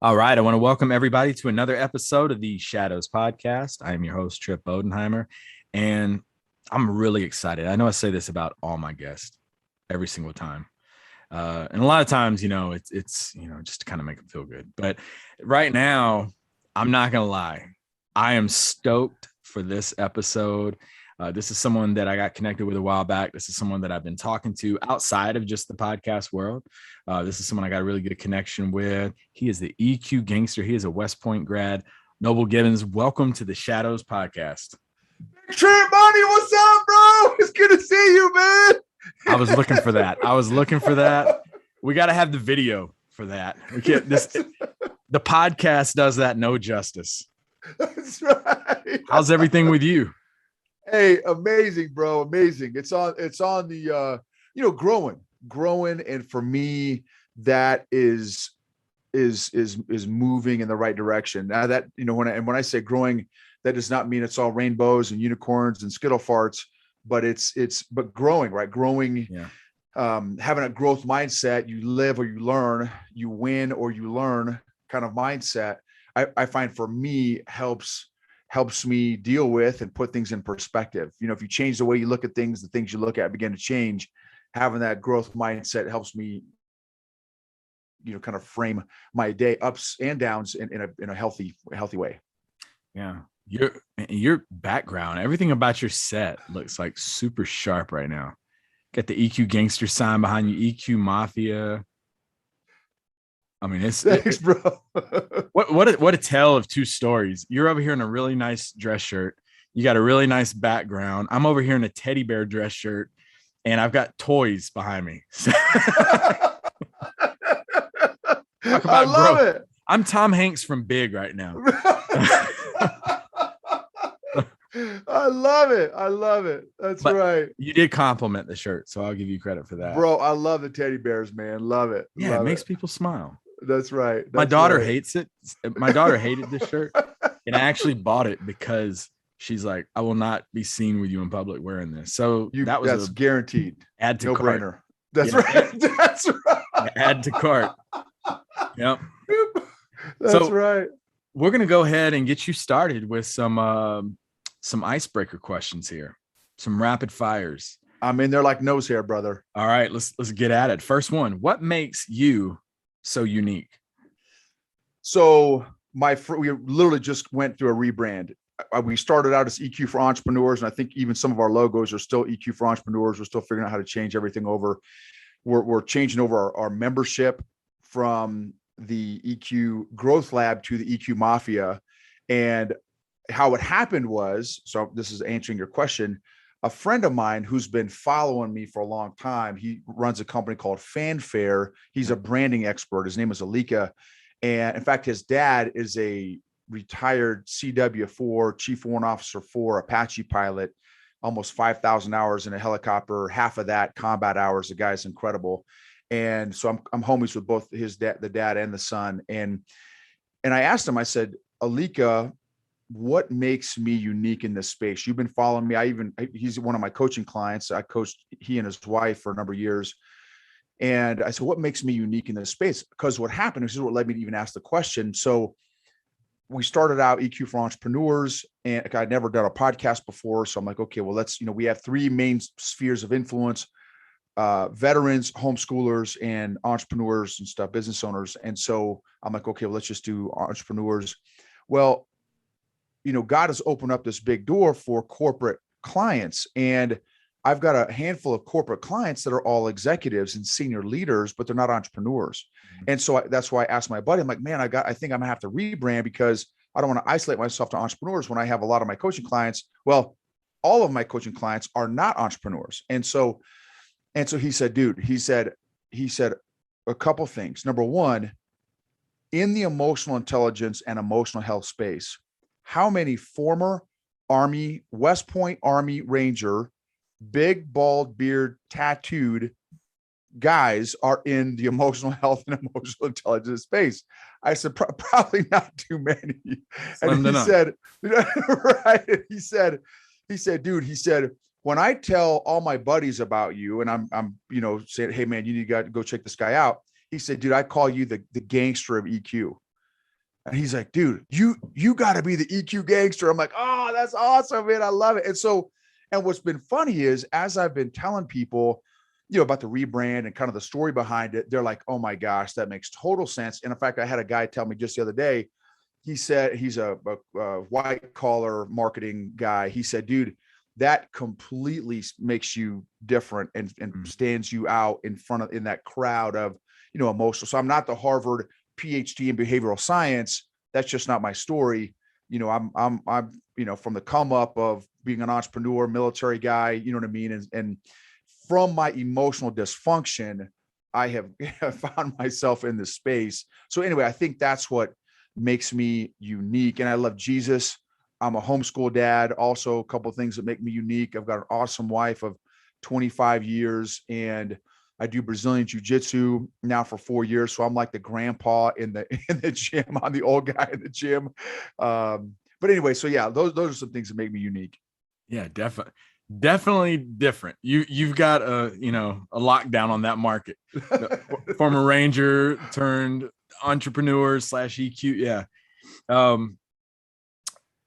All right. I want to welcome everybody to another episode of the Shadows Podcast. I am your host, Trip Bodenheimer, and I'm really excited. I know I say this about all my guests every single time. And a lot of times, it's just to kind of make them feel good. But right now, I'm not going to lie. I am stoked for this episode. This is someone that I got connected with a while back. This is someone that I've been talking to outside of just the podcast world. This is someone I got a really good connection with. He is the EQ Gangster. He is a West Point grad. Noble Gibbens, welcome to the Shadows Podcast. Trent Money, what's up, bro? It's good to see you, man. I was looking for that. We got to have the video for that. We can't. The podcast does that no justice. That's right. How's everything with you? Hey, amazing, bro. Amazing. It's on the growing. And for me, that is moving in the right direction. Now that, when I say growing, that does not mean it's all rainbows and unicorns and skittle farts, but but growing, right? Growing, yeah. Having a growth mindset, you live or you learn, you win or you learn kind of mindset. I find for me helps me deal with and put things in perspective. If you change the way you look at things, the things you look at begin to change. Having that growth mindset helps me, kind of frame my day ups and downs in a healthy way. Yeah. Your background, everything about your set looks like super sharp right now. Got the EQ Gangster sign behind you, EQ Mafia. I mean, Thanks, bro. What a tale of two stories. You're over here in a really nice dress shirt. You got a really nice background. I'm over here in a teddy bear dress shirt, and I've got toys behind me. I love it. I'm Tom Hanks from Big right now. I love it. That's right. You did compliment the shirt, so I'll give you credit for that. Bro, I love the teddy bears, man. Love it. Yeah, it makes people smile. That's right. My daughter hates it. My daughter hated this shirt, and I actually bought it because she's like, I will not be seen with you in public wearing this. So that's guaranteed. Add to no cart. Brainer. That's right. That's right. Add to cart. Yep. That's right. We're gonna go ahead and get you started with some icebreaker questions here, some rapid fires. I'm in there like nose hair, brother. All right, let's get at it. First one: what makes you so unique? So we literally just went through a rebrand. We started out as EQ for Entrepreneurs, and I think even some of our logos are still EQ for Entrepreneurs. We're still figuring out how to change everything over. We're changing over our membership from the EQ Growth Lab to the EQ Mafia. And how it happened was, so this is answering your question, a friend of mine who's been following me for a long time, he runs a company called Fanfare. He's a branding expert. His name is Alika. And in fact, his dad is a retired CW4, Chief Warrant Officer 4 Apache pilot, almost 5,000 hours in a helicopter, half of that combat hours. The guy's incredible. And so I'm homies with both the dad and the son. And I asked him, I said, Alika, what makes me unique in this space? You've been following me. He's one of my coaching clients. I coached he and his wife for a number of years. And I said, what makes me unique in this space? Because what happened, this is what led me to even ask the question. So we started out EQ for Entrepreneurs, and I'd never done a podcast before. So I'm like, okay, well, we have three main spheres of influence: veterans, homeschoolers, and entrepreneurs and stuff, business owners. And so I'm like, okay, well, let's just do entrepreneurs. Well, God has opened up this big door for corporate clients. And I've got a handful of corporate clients that are all executives and senior leaders, but they're not entrepreneurs. Mm-hmm. And so that's why I asked my buddy, I'm like, man, I think I'm gonna have to rebrand because I don't want to isolate myself to entrepreneurs when I have a lot of my coaching clients. Well, all of my coaching clients are not entrepreneurs. And so he said, dude, he said a couple things. Number one, in the emotional intelligence and emotional health space, how many former Army, West Point Army Ranger, big bald beard, tattooed guys are in the emotional health and emotional intelligence space? I said, probably not too many. And he said, right. He said, dude, when I tell all my buddies about you and I'm saying, hey man, you need to go check this guy out. He said, dude, I call you the gangster of EQ. And he's like, dude, you got to be the EQ gangster. I'm like, oh, that's awesome, man. I love it. And so, and what's been funny is as I've been telling people, about the rebrand and kind of the story behind it, they're like, oh my gosh, that makes total sense. And in fact, I had a guy tell me just the other day, he said, he's a white collar marketing guy. He said, dude, that completely makes you different and stands you out in that crowd of, emotional. So I'm not the Harvard PhD in behavioral science. That's just not my story. I'm from the come up of being an entrepreneur, military guy, you know what I mean? And from my emotional dysfunction, I have found myself in this space. So anyway, I think that's what makes me unique. And I love Jesus. I'm a homeschool dad. Also, a couple of things that make me unique. I've got an awesome wife of 25 years, and I do Brazilian jiu-jitsu now for 4 years. So I'm like the grandpa in the gym. I'm the old guy in the gym. But anyway, so yeah, those are some things that make me unique. Yeah, definitely different. You've got a lockdown on that market. Former Ranger turned entrepreneur / EQ. Yeah.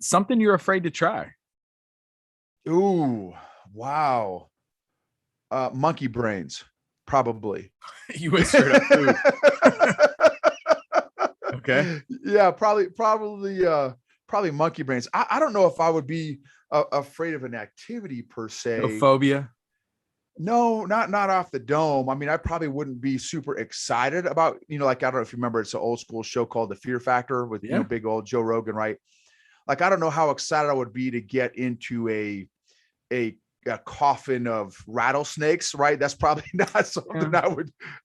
Something you're afraid to try. Ooh, wow. Monkey brains, probably. You went straight up food. Okay. Yeah, probably monkey brains. I don't know if I would be afraid of an activity per se. No phobia. No, not off the dome. I mean, I probably wouldn't be super excited about, like, I don't know if you remember, it's an old school show called The Fear Factor with, big old Joe Rogan, right? Like, I don't know how excited I would be to get into a coffin of rattlesnakes, right? That's probably not something I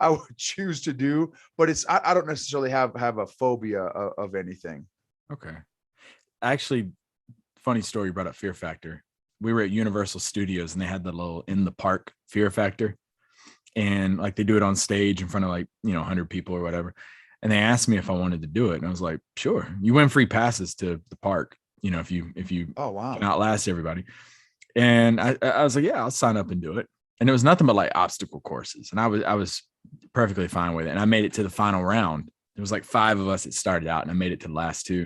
would choose to do, but I don't necessarily have a phobia of anything. Okay. Actually, funny story, you brought up Fear Factor. We were at Universal Studios and they had the little in the park Fear Factor, and like they do it on stage in front of 100 people or whatever. And they asked me if I wanted to do it, and I was like, sure. You win free passes to the park, if you oh wow can outlast everybody. And I was like, yeah, I'll sign up and do it. And it was nothing but like obstacle courses, and I was perfectly fine with it. And I made it to the final round. It was like 5 of us that started out, and I made it to the last 2.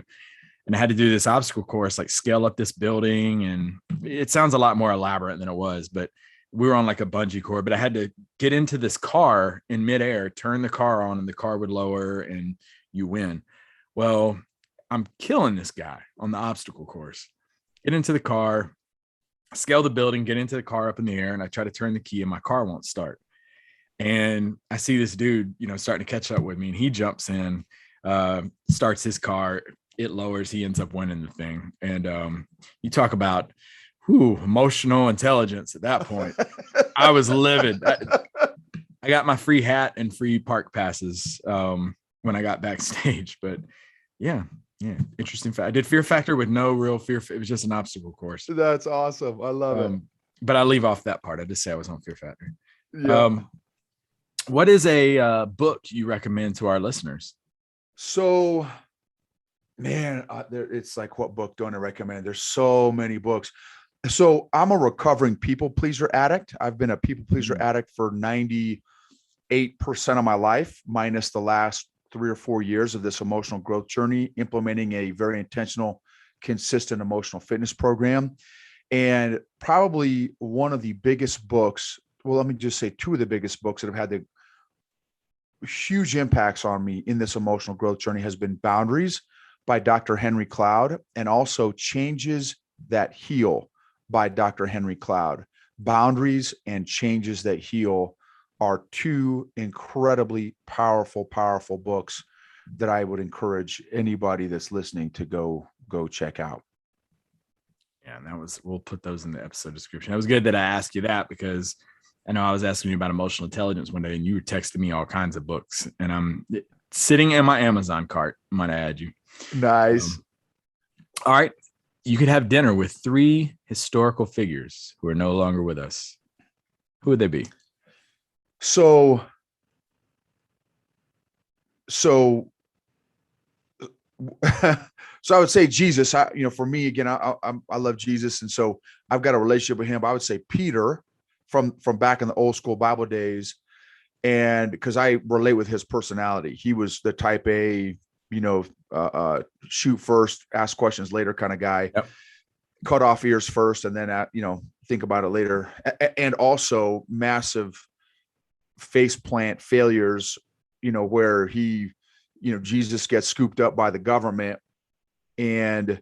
And I had to do this obstacle course, like scale up this building. And it sounds a lot more elaborate than it was, but we were on like a bungee cord. But I had to get into this car in midair, turn the car on, and the car would lower and you win. Well, I'm killing this guy on the obstacle course. Get into the car, scale the building, get into the car up in the air, and I try to turn the key and my car won't start. And I see this dude, starting to catch up with me, and he jumps in, starts his car. It lowers, he ends up winning the thing. And you talk about emotional intelligence at that point. I was livid. I got my free hat and free park passes when I got backstage. But yeah, interesting fact. I did Fear Factor with no real fear. It was just an obstacle course. That's awesome. I love it. But I leave off that part. I just say I was on Fear Factor. Yeah. What is a book you recommend to our listeners? So, man, it's like, what book don't I recommend? There's so many books. So I'm a recovering people pleaser addict. I've been a people pleaser addict for 98% of my life, minus the last 3 or 4 years of this emotional growth journey, implementing a very intentional, consistent emotional fitness program. And probably one of the biggest books, well, let me just say 2 of the biggest books that have had the huge impacts on me in this emotional growth journey has been Boundaries by Dr. Henry Cloud, and also Changes That Heal by Dr. Henry Cloud. Boundaries and Changes That Heal are 2 incredibly powerful books that I would encourage anybody that's listening to go check out. Yeah, and we'll put those in the episode description. It was good that I asked you that, because I know I was asking you about emotional intelligence one day, and you were texting me all kinds of books, and I'm sitting in my Amazon cart. I might add you. Nice. All right. You could have dinner with 3 historical figures who are no longer with us. Who would they be? So I would say Jesus. For me, again, I love Jesus, and so I've got a relationship with him. But I would say Peter from back in the old school Bible days, and because I relate with his personality. He was the type A, shoot first, ask questions later kind of guy. Yep. Cut off ears first, and then think about it later. And also massive face plant failures, where Jesus gets scooped up by the government, and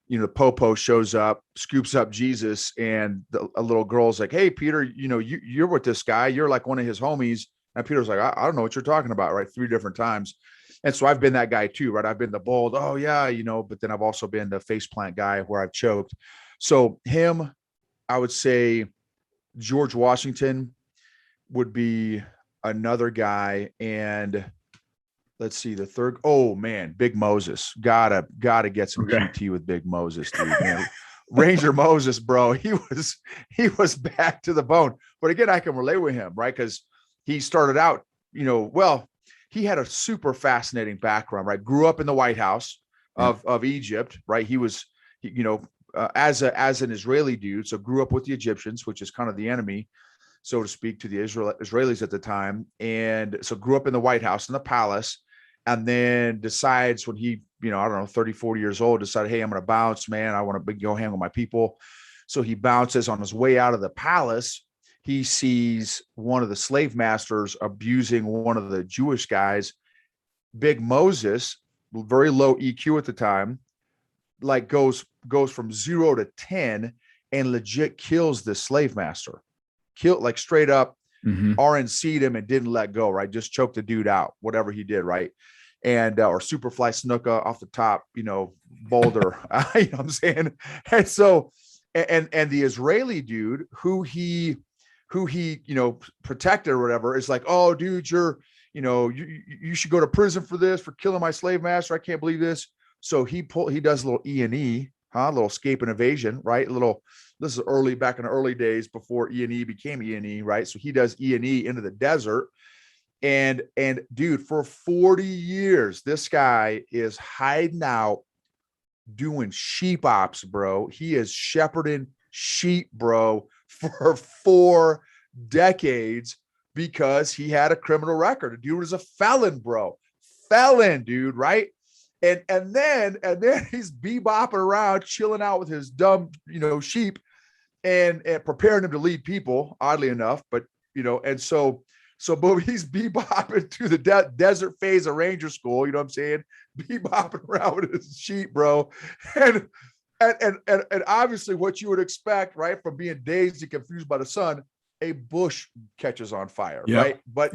the popo shows up, scoops up Jesus, and a little girl's like, "Hey, Peter, you're with this guy. You're like one of his homies." And Peter's like, I don't know what you're talking about, right? 3 different times. And so I've been that guy too, right? I've been the bold, oh yeah, but then I've also been the faceplant guy where I've choked. So him, I would say George Washington would be another guy. And let's see, the third, oh man, Big Moses. Gotta get some QT with Big Moses, dude, man. Ranger Moses, bro. He was back to the bone. But again, I can relate with him, right? Because he started out, he had a super fascinating background, right? Grew up in the White House of Egypt, right? He was, as an Israeli dude, so grew up with the Egyptians, which is kind of the enemy, so to speak, to the Israelis at the time. And so grew up in the White House, in the palace, and then decides when he, 30, 40 years old, decided, hey, I'm going to bounce, man. I want to go hang with my people. So he bounces. On his way out of the palace, he sees one of the slave masters abusing one of the Jewish guys. Big Moses, very low EQ at the time, like goes from 0 to 10 and legit kills this slave master. Like straight up RNC'd him and didn't let go, right? Just choked the dude out, whatever he did, right? And or Superfly Snuka off the top, boulder. You know what I'm saying? And so, and the Israeli dude who he protected or whatever is like, oh, dude, you're, you should go to prison for this, for killing my slave master. I can't believe this. So he does a little E&E, a little escape and evasion, right? This is back in the early days before E&E became E&E, right? So he does E&E into the desert. And dude, for 40 years, this guy is hiding out doing sheep ops, bro. He is shepherding sheep, bro, for 4 decades because he had a criminal record. The dude was a felon, bro. Felon, dude, right? And then he's bebopping around, chilling out with his dumb, sheep and preparing them to lead people, oddly enough. But, and so boom, he's bebopping to the desert phase of Ranger School, you know what I'm saying? Bebopping around with his sheep, bro. And obviously what you would expect, right, from being dazed and confused by the sun, a bush catches on fire, right? But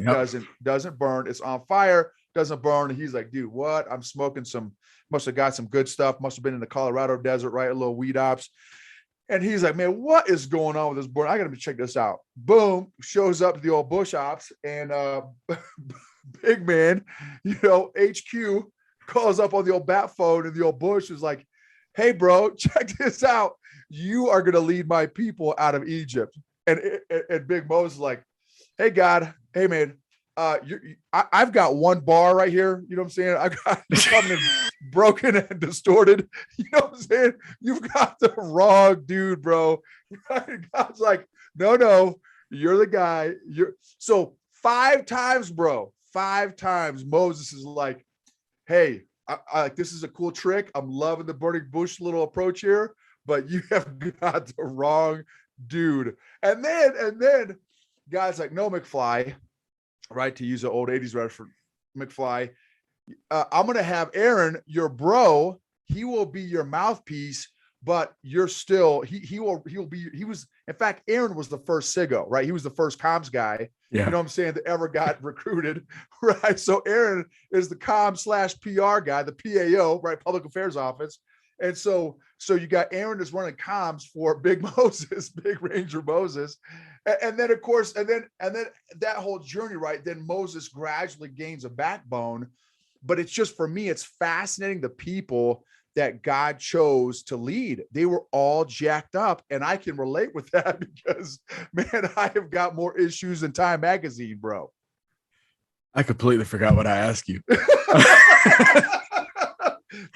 doesn't burn. It's on fire, doesn't burn. And he's like, dude, what? I'm smoking must have got some good stuff. Must have been in the Colorado desert, right? A little weed ops. And he's like, man, what is going on with this board? I got to check this out. Boom, shows up to the old bush ops, and big man, HQ calls up on the old bat phone, and the old bush is like, hey, bro, check this out. You are going to lead my people out of Egypt. And Big Mo's like, hey, God, hey, man, I've got one bar right here. You know what I'm saying? I've got something broken and distorted. You know what I'm saying? You've got the wrong dude, bro. God's like, no, you're the guy. So 5 times, bro. 5 times Moses is like, hey, I like, this is a cool trick. I'm loving the burning bush little approach here, but you have got the wrong dude. And then guys like, no, McFly, right? To use an old 80s reference, McFly, I'm going to have Aaron, your bro. He will be your mouthpiece, but you're still, in fact, Aaron was the first SIGO, right? He was the first comms guy, you know what I'm saying, that ever got recruited, right? So Aaron is the comm/PR guy, the PAO, right? Public Affairs Office. And so you got Aaron is running comms for Big Moses, Big Ranger Moses. And then of course, and then that whole journey, right? Then Moses gradually gains a backbone. But it's just, for me, it's fascinating, the people that God chose to lead. They were all jacked up. And I can relate with that because, man, I have got more issues than Time Magazine, bro. I completely forgot what I asked you.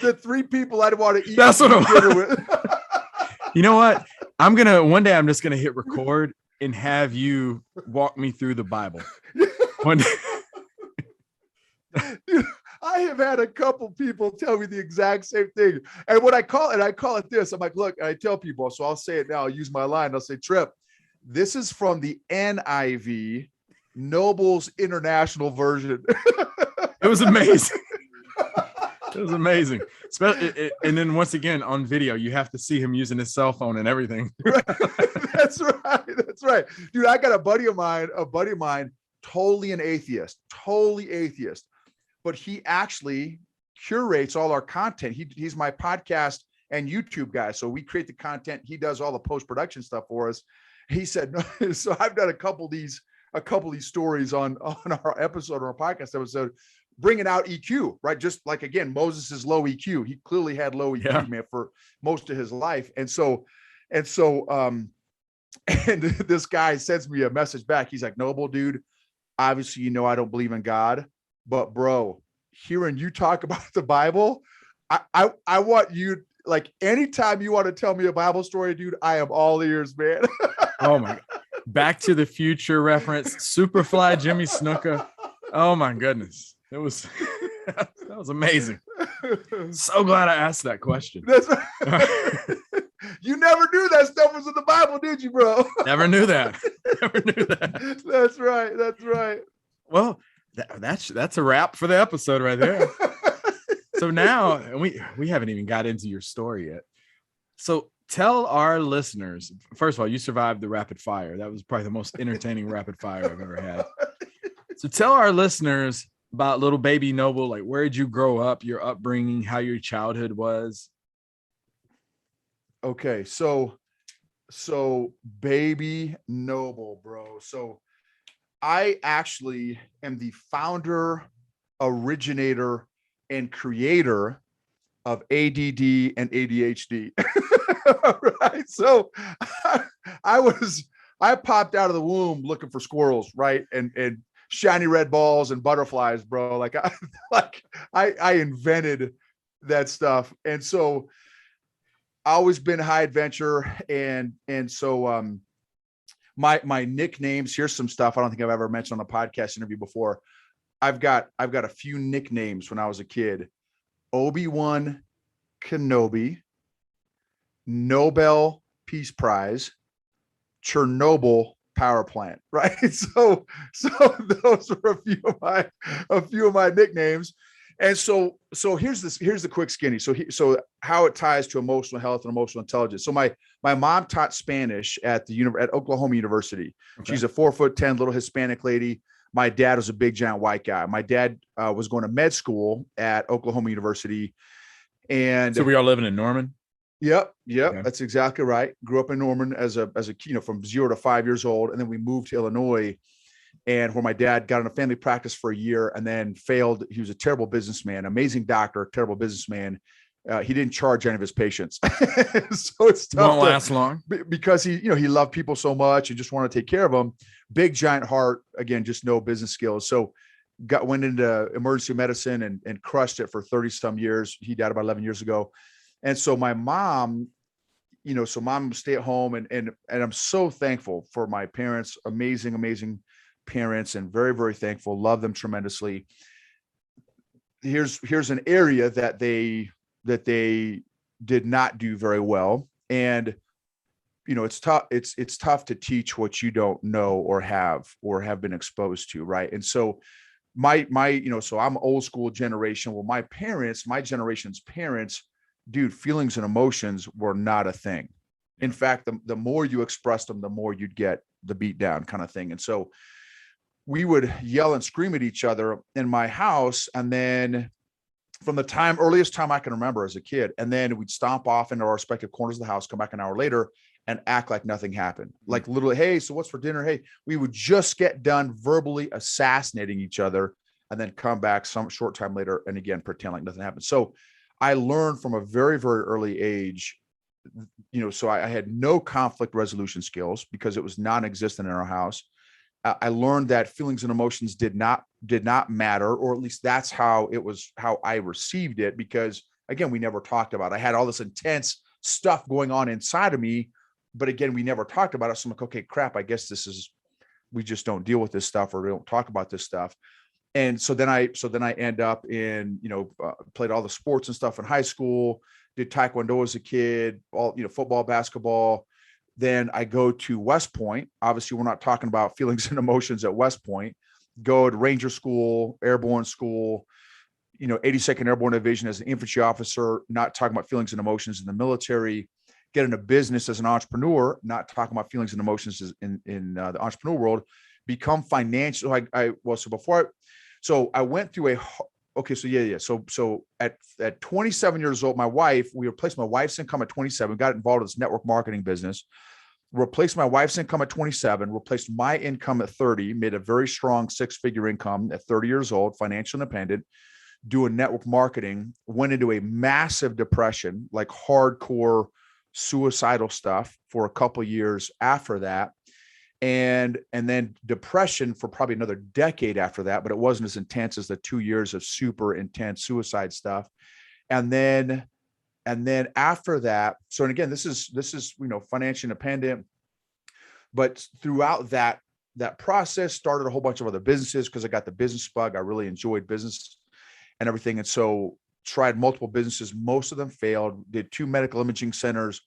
The 3 people I'd want to eat. That's what I'm with. You know what? One day I'm just going to hit record and have you walk me through the Bible. One day. Dude, I have had a couple people tell me the exact same thing. And what I call it this, I'm like, look, I tell people, so I'll say it now, I'll use my line. I'll say, Trip, this is from the NIV, Noble's International Version. It was amazing. It was amazing. And then once again, on video, you have to see him using his cell phone and everything. Right. That's right. That's right. Dude, I got a buddy of mine, totally an atheist, but he actually curates all our content. He's my podcast and YouTube guy. So we create the content. He does all the post-production stuff for us. He said, no. So I've done a couple of these stories on our episode, or our podcast episode, bringing out EQ, right? Just like, again, Moses is low EQ. He clearly had low EQ, man, for most of his life. And this guy sends me a message back. He's like, Noble, dude, obviously, I don't believe in God, but bro, hearing you talk about the Bible, I want you, like, anytime you want to tell me a Bible story, dude, I am all ears, man. Oh my God. Back to the Future reference, Superfly, Jimmy Snuka. Oh my goodness. It was, that was amazing. So glad I asked that question. You never knew that stuff was in the Bible, did you, bro? Never knew that. Never knew that. That's right. That's right. Well, that's a wrap for the episode right there. So now, and we haven't even got into your story yet. So tell our listeners, first of all, you survived the rapid fire. That was probably the most entertaining rapid fire I've ever had. So tell our listeners about little baby Noble. Like, where did you grow up, your upbringing, how your childhood was? Okay, so baby Noble, bro. So I actually am the founder, originator, and creator of ADD and ADHD. Right. So I popped out of the womb looking for squirrels, right? And shiny red balls and butterflies, bro. I invented that stuff. And so always been high adventure. And so my nicknames, here's some stuff I don't think I've ever mentioned on a podcast interview before. I've got a few nicknames when I was a kid. Obi-Wan Kenobi, Nobel Peace Prize, Chernobyl power plant, right? So those were a few of my nicknames. And so here's the quick skinny. So how it ties to emotional health and emotional intelligence. So my mom taught Spanish at Oklahoma University. Okay. She's a 4'10" little Hispanic lady. My dad was a big giant white guy. My dad was going to med school at Oklahoma University. And so we are living in Norman. Yep. Okay. That's exactly right. Grew up in Norman as a from 0 to 5 years old. And then we moved to Illinois, and where my dad got in a family practice for a year and then failed. He was a terrible businessman, amazing doctor, terrible businessman. He didn't charge any of his patients. So it's tough. Won't last long because he loved people so much and just wanted to take care of them. Big, giant heart, again, just no business skills. So went into emergency medicine and crushed it for 30 some years. He died about 11 years ago. And so my mom, mom would stay at home, and I'm so thankful for my parents, amazing parents, and very, very thankful, love them tremendously. Here's an area that they did not do very well. And, it's tough. It's tough to teach what you don't know or have been exposed to. Right. And so so I'm old school generation. Well, my generation's parents, dude, feelings and emotions were not a thing. In fact, the more you expressed them, the more you'd get the beat down kind of thing. And so we would yell and scream at each other in my house. And then from the earliest time I can remember as a kid, and then we'd stomp off into our respective corners of the house, come back an hour later and act like nothing happened. Like literally, hey, so what's for dinner? Hey, we would just get done verbally assassinating each other and then come back some short time later and again, pretend like nothing happened. So I learned from a very, very early age, so I had no conflict resolution skills because it was non-existent in our house. I learned that feelings and emotions did not matter, or at least that's how I received it, because again, we never talked about it. I had all this intense stuff going on inside of me, but again, we never talked about it. So I'm like, okay, crap, I guess we just don't deal with this stuff, or we don't talk about this stuff. And so then I end up in, played all the sports and stuff in high school, did Taekwondo as a kid, all, football, basketball. Then I go to West Point. Obviously, we're not talking about feelings and emotions at West Point. Go to Ranger School, Airborne School, 82nd Airborne Division as an infantry officer, not talking about feelings and emotions in the military. Get into business as an entrepreneur, not talking about feelings and emotions in the entrepreneur world. Become financial. So I went through So at 27 years old, we replaced my wife's income at 27, got involved in this network marketing business, replaced my wife's income at 27, replaced my income at 30, made a very strong 6-figure income at 30 years old, financial independent, doing network marketing, went into a massive depression, like hardcore suicidal stuff for a couple of years after that. And then depression for probably another decade after that, but it wasn't as intense as the 2 years of super intense suicide stuff. And then after that, so, and again, this is, financially independent, but throughout that process, started a whole bunch of other businesses because I got the business bug. I really enjoyed business and everything. And so tried multiple businesses. Most of them failed, did 2 medical imaging centers,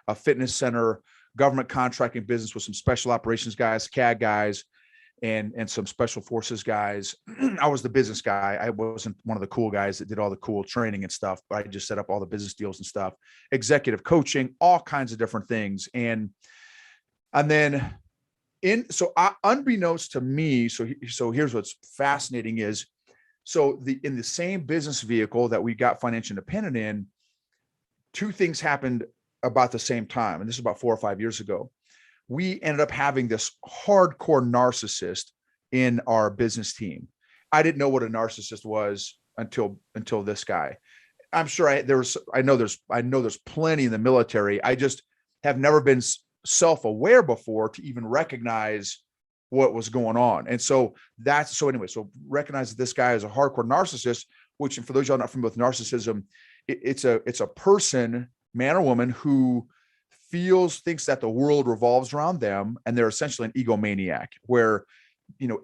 a fitness center, government contracting business with some special operations guys, CAD guys, and some special forces guys. I was the business guy. I wasn't one of the cool guys that did all the cool training and stuff, but I just set up all the business deals and stuff, executive coaching, all kinds of different things. And then unbeknownst to me, so here's what's fascinating is, in the same business vehicle that we got financial independent in, 2 things happened about the same time. And this is about 4 or 5 years ago. We ended up having this hardcore narcissist in our business team. I didn't know what a narcissist was until this guy. I'm sure I know there's plenty in the military. I just have never been self-aware before to even recognize what was going on. And so recognize that this guy is a hardcore narcissist, which, and for those of y'all not familiar with narcissism, it's a person, man or woman, who thinks that the world revolves around them, and they're essentially an egomaniac where,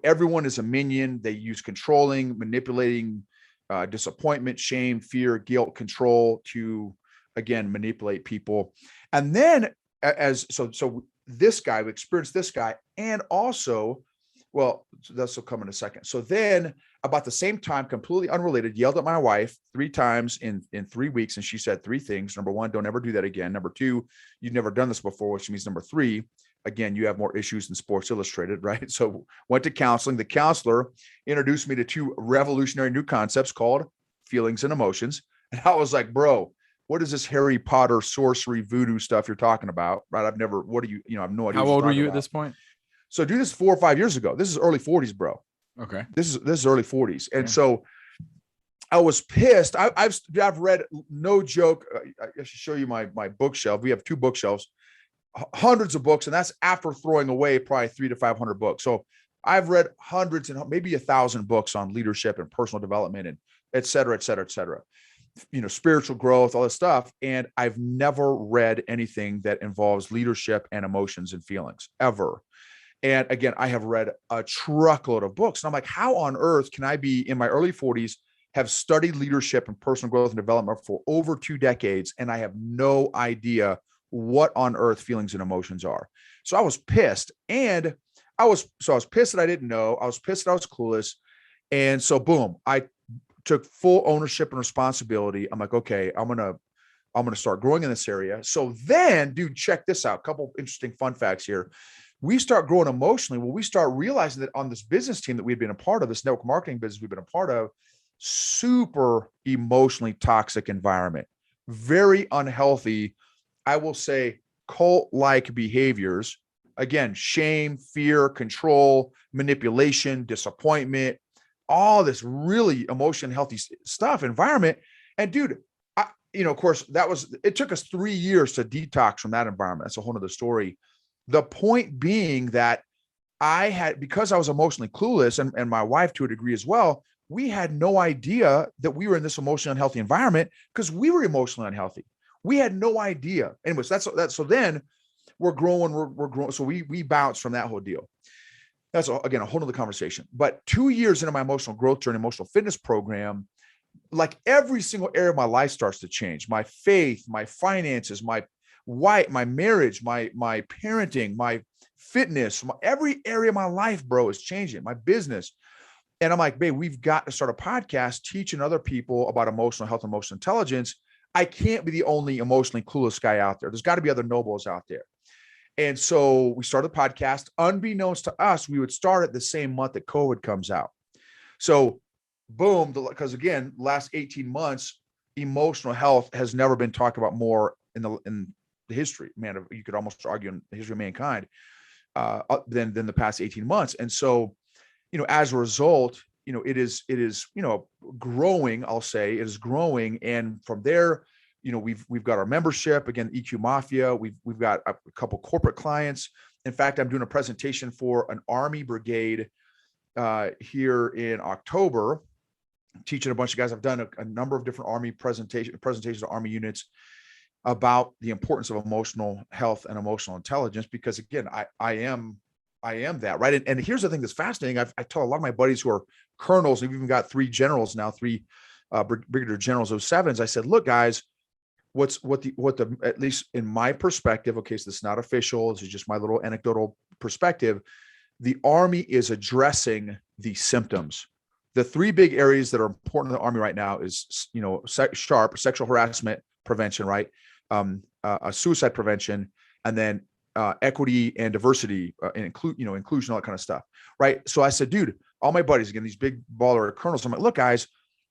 everyone is a minion. They use controlling, manipulating, disappointment, shame, fear, guilt, control to, again, manipulate people. And then this guy, we experienced this guy, and also, well, this will come in a second. So then about the same time, completely unrelated, yelled at my wife 3 times in 3 weeks. And she said 3 things. Number 1, don't ever do that again. Number 2, you've never done this before, which means number 3, again, you have more issues than Sports Illustrated, right? So went to counseling. The counselor introduced me to 2 revolutionary new concepts called feelings and emotions. And I was like, bro, what is this Harry Potter sorcery voodoo stuff you're talking about? Right? I have no idea. How old were you at this point? So do this 4 or 5 years ago. This is early 40s, bro. Okay. This is early 40s. And so I was pissed. I've read, no joke. I should show you my bookshelf. We have 2 bookshelves, hundreds of books. And that's after throwing away probably 300 to 500 books. So I've read hundreds and maybe 1,000 books on leadership and personal development and et cetera, et cetera, et cetera. Spiritual growth, all this stuff. And I've never read anything that involves leadership and emotions and feelings ever. And again, I have read a truckload of books. And I'm like, how on earth can I be in my early 40s, have studied leadership and personal growth and development for over 2 decades, and I have no idea what on earth feelings and emotions are? So I was pissed. And I was pissed that I didn't know. I was pissed that I was clueless. And so boom, I took full ownership and responsibility. I'm like, okay, I'm going to start growing in this area. So then, dude, check this out. A couple interesting fun facts here. We start growing emotionally. Well, we start realizing that on this business team that we've been a part of, this network marketing business we've been a part of, super emotionally toxic environment, very unhealthy, I will say, cult-like behaviors. Again, shame, fear, control, manipulation, disappointment, all this really emotion healthy stuff, environment. And dude, of course, it took us 3 years to detox from that environment. That's a whole other story. The point being that because I was emotionally clueless, and my wife to a degree as well, we had no idea that we were in this emotionally unhealthy environment because we were emotionally unhealthy. We had no idea. Anyways, so then we're growing. So we bounced from that whole deal. that's again, a whole nother conversation. But 2 years into my emotional growth journey, emotional fitness program, like every single area of my life starts to change. My faith, my finances, my marriage, my parenting, my fitness, every area of my life, bro, is changing. My business. And I'm like, babe, we've got to start a podcast teaching other people about emotional health, emotional intelligence. I can't be the only emotionally clueless guy out there. There's got to be other nobles out there. And so we started the podcast. Unbeknownst to us, we would start it the same month that COVID comes out. So boom, because again, last 18 months, emotional health has never been talked about more in the history, man. You could almost argue in the history of mankind than the past 18 months. And so, as a result, it is, growing. I'll say it is growing. And from there, we've got our membership, again, EQ Mafia. We've got a couple corporate clients. In fact, I'm doing a presentation for an Army brigade here in October, teaching a bunch of guys. I've done a number of different Army presentations to Army units about the importance of emotional health and emotional intelligence, because again, I am that, right? And here's the thing that's fascinating. I tell a lot of my buddies who are colonels, we've even got 3 generals now, 3 brigadier generals, 07s. I said, look, guys, what the at least in my perspective, okay, so this is not official, this is just my little anecdotal perspective. The Army is addressing the symptoms. The 3 big areas that are important in the Army right now is, sexual harassment prevention, right? Suicide prevention, and then equity and diversity, and inclusion, all that kind of stuff, right? So I said, dude, all my buddies, again, these big baller colonels, I'm like, look, guys,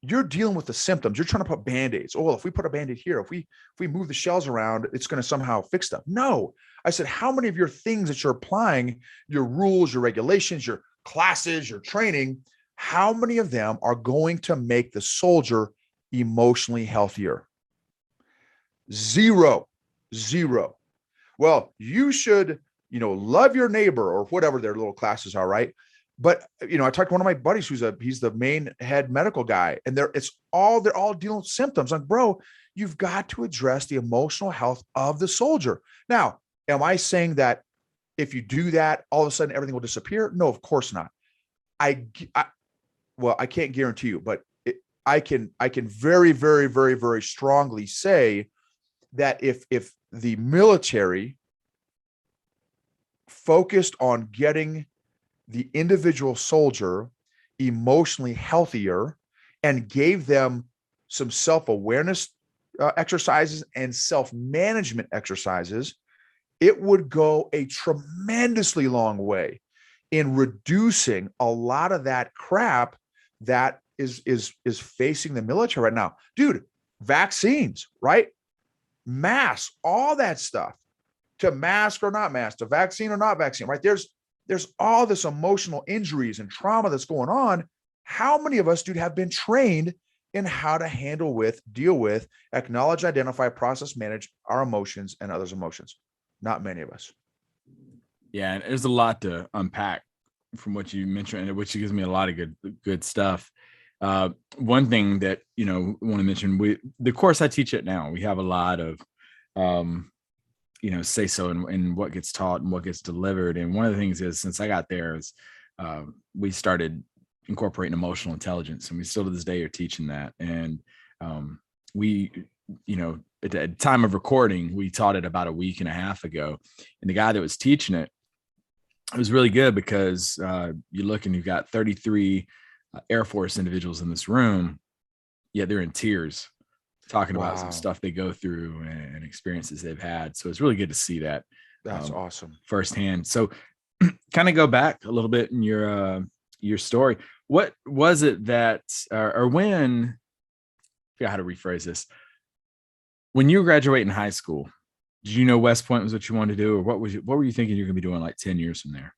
you're dealing with the symptoms. You're trying to put Band-Aids. Oh, well, if we put a Band-Aid here, if we move the shells around, it's going to somehow fix stuff. No, I said, how many of your things that you're applying, your rules, your regulations, your classes, your training, how many of them are going to make the soldier emotionally healthier? Zero. Well, you should, love your neighbor, or whatever their little classes are, right? But, I talked to one of my buddies he's the main head medical guy, and they're all dealing with symptoms. Like, bro, you've got to address the emotional health of the soldier. Now, am I saying that if you do that, all of a sudden everything will disappear? No, of course not. I can't guarantee you, but I can very, very, very, very strongly say that if the military focused on getting the individual soldier emotionally healthier and gave them some self-awareness exercises and self-management exercises, it would go a tremendously long way in reducing a lot of that crap that is facing the military right now. Dude, vaccines, right? Masks, all that stuff, to mask or not mask, to vaccine or not vaccine, right? There's all this emotional injuries and trauma that's going on. How many of us, dude, have been trained in how to deal with, acknowledge, identify, process, manage our emotions and others' emotions? Not many of us. Yeah, and there's a lot to unpack from what you mentioned, which gives me a lot of good stuff. One thing that I want to mention, the course I teach it now, we have a lot of say so in what gets taught and what gets delivered. And one of the things is, since I got there, is we started incorporating emotional intelligence, and we still to this day are teaching that. And we at the time of recording, we taught it about a week and a half ago, and the guy that was teaching it was really good, because you look and you've got 33 Air Force individuals in this room, yet they're in tears talking about some stuff they go through and experiences they've had. So it's really good to see that. That's awesome. Firsthand. So kind of go back a little bit in your story. What was it that, or when, I forgot how to rephrase this, when you were graduating high school, did you know West Point was what you wanted to do, or what were you thinking you're going to be doing like 10 years from there?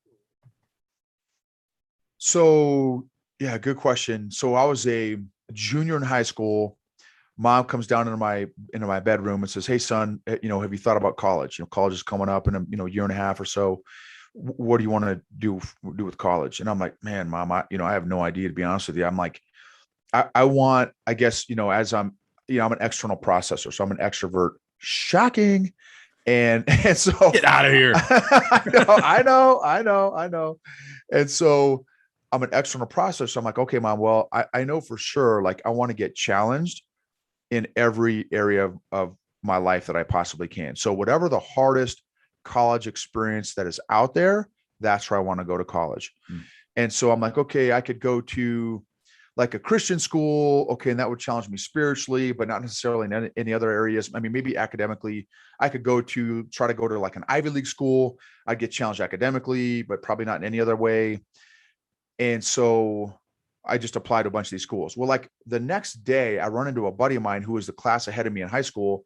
So, yeah, good question. So I was a junior in high school. Mom comes down into my bedroom and says, "Hey, son, have you thought about college? College is coming up in a year and a half or so. What do you want to do with college?" And I'm like, "Man, Mom, I have no idea, to be honest with you." I'm like, I want, I guess, as I'm an external processor, so I'm an extrovert. Shocking. And so Get out of here. I know. And so I'm an external processor. So I'm like, okay, mom, well, I know for sure, like I want to get challenged in every area of my life that I possibly can. So whatever the hardest college experience that is out there, that's where I want to go to college. Mm. And so I'm like, okay, I could go to like a Christian school. Okay. And that would challenge me spiritually, but not necessarily in any other areas. I mean, maybe academically, I could try to go to like an Ivy League school. I'd get challenged academically, but probably not in any other way. And so I just applied to a bunch of these schools. Well, like the next day I run into a buddy of mine who was the class ahead of me in high school.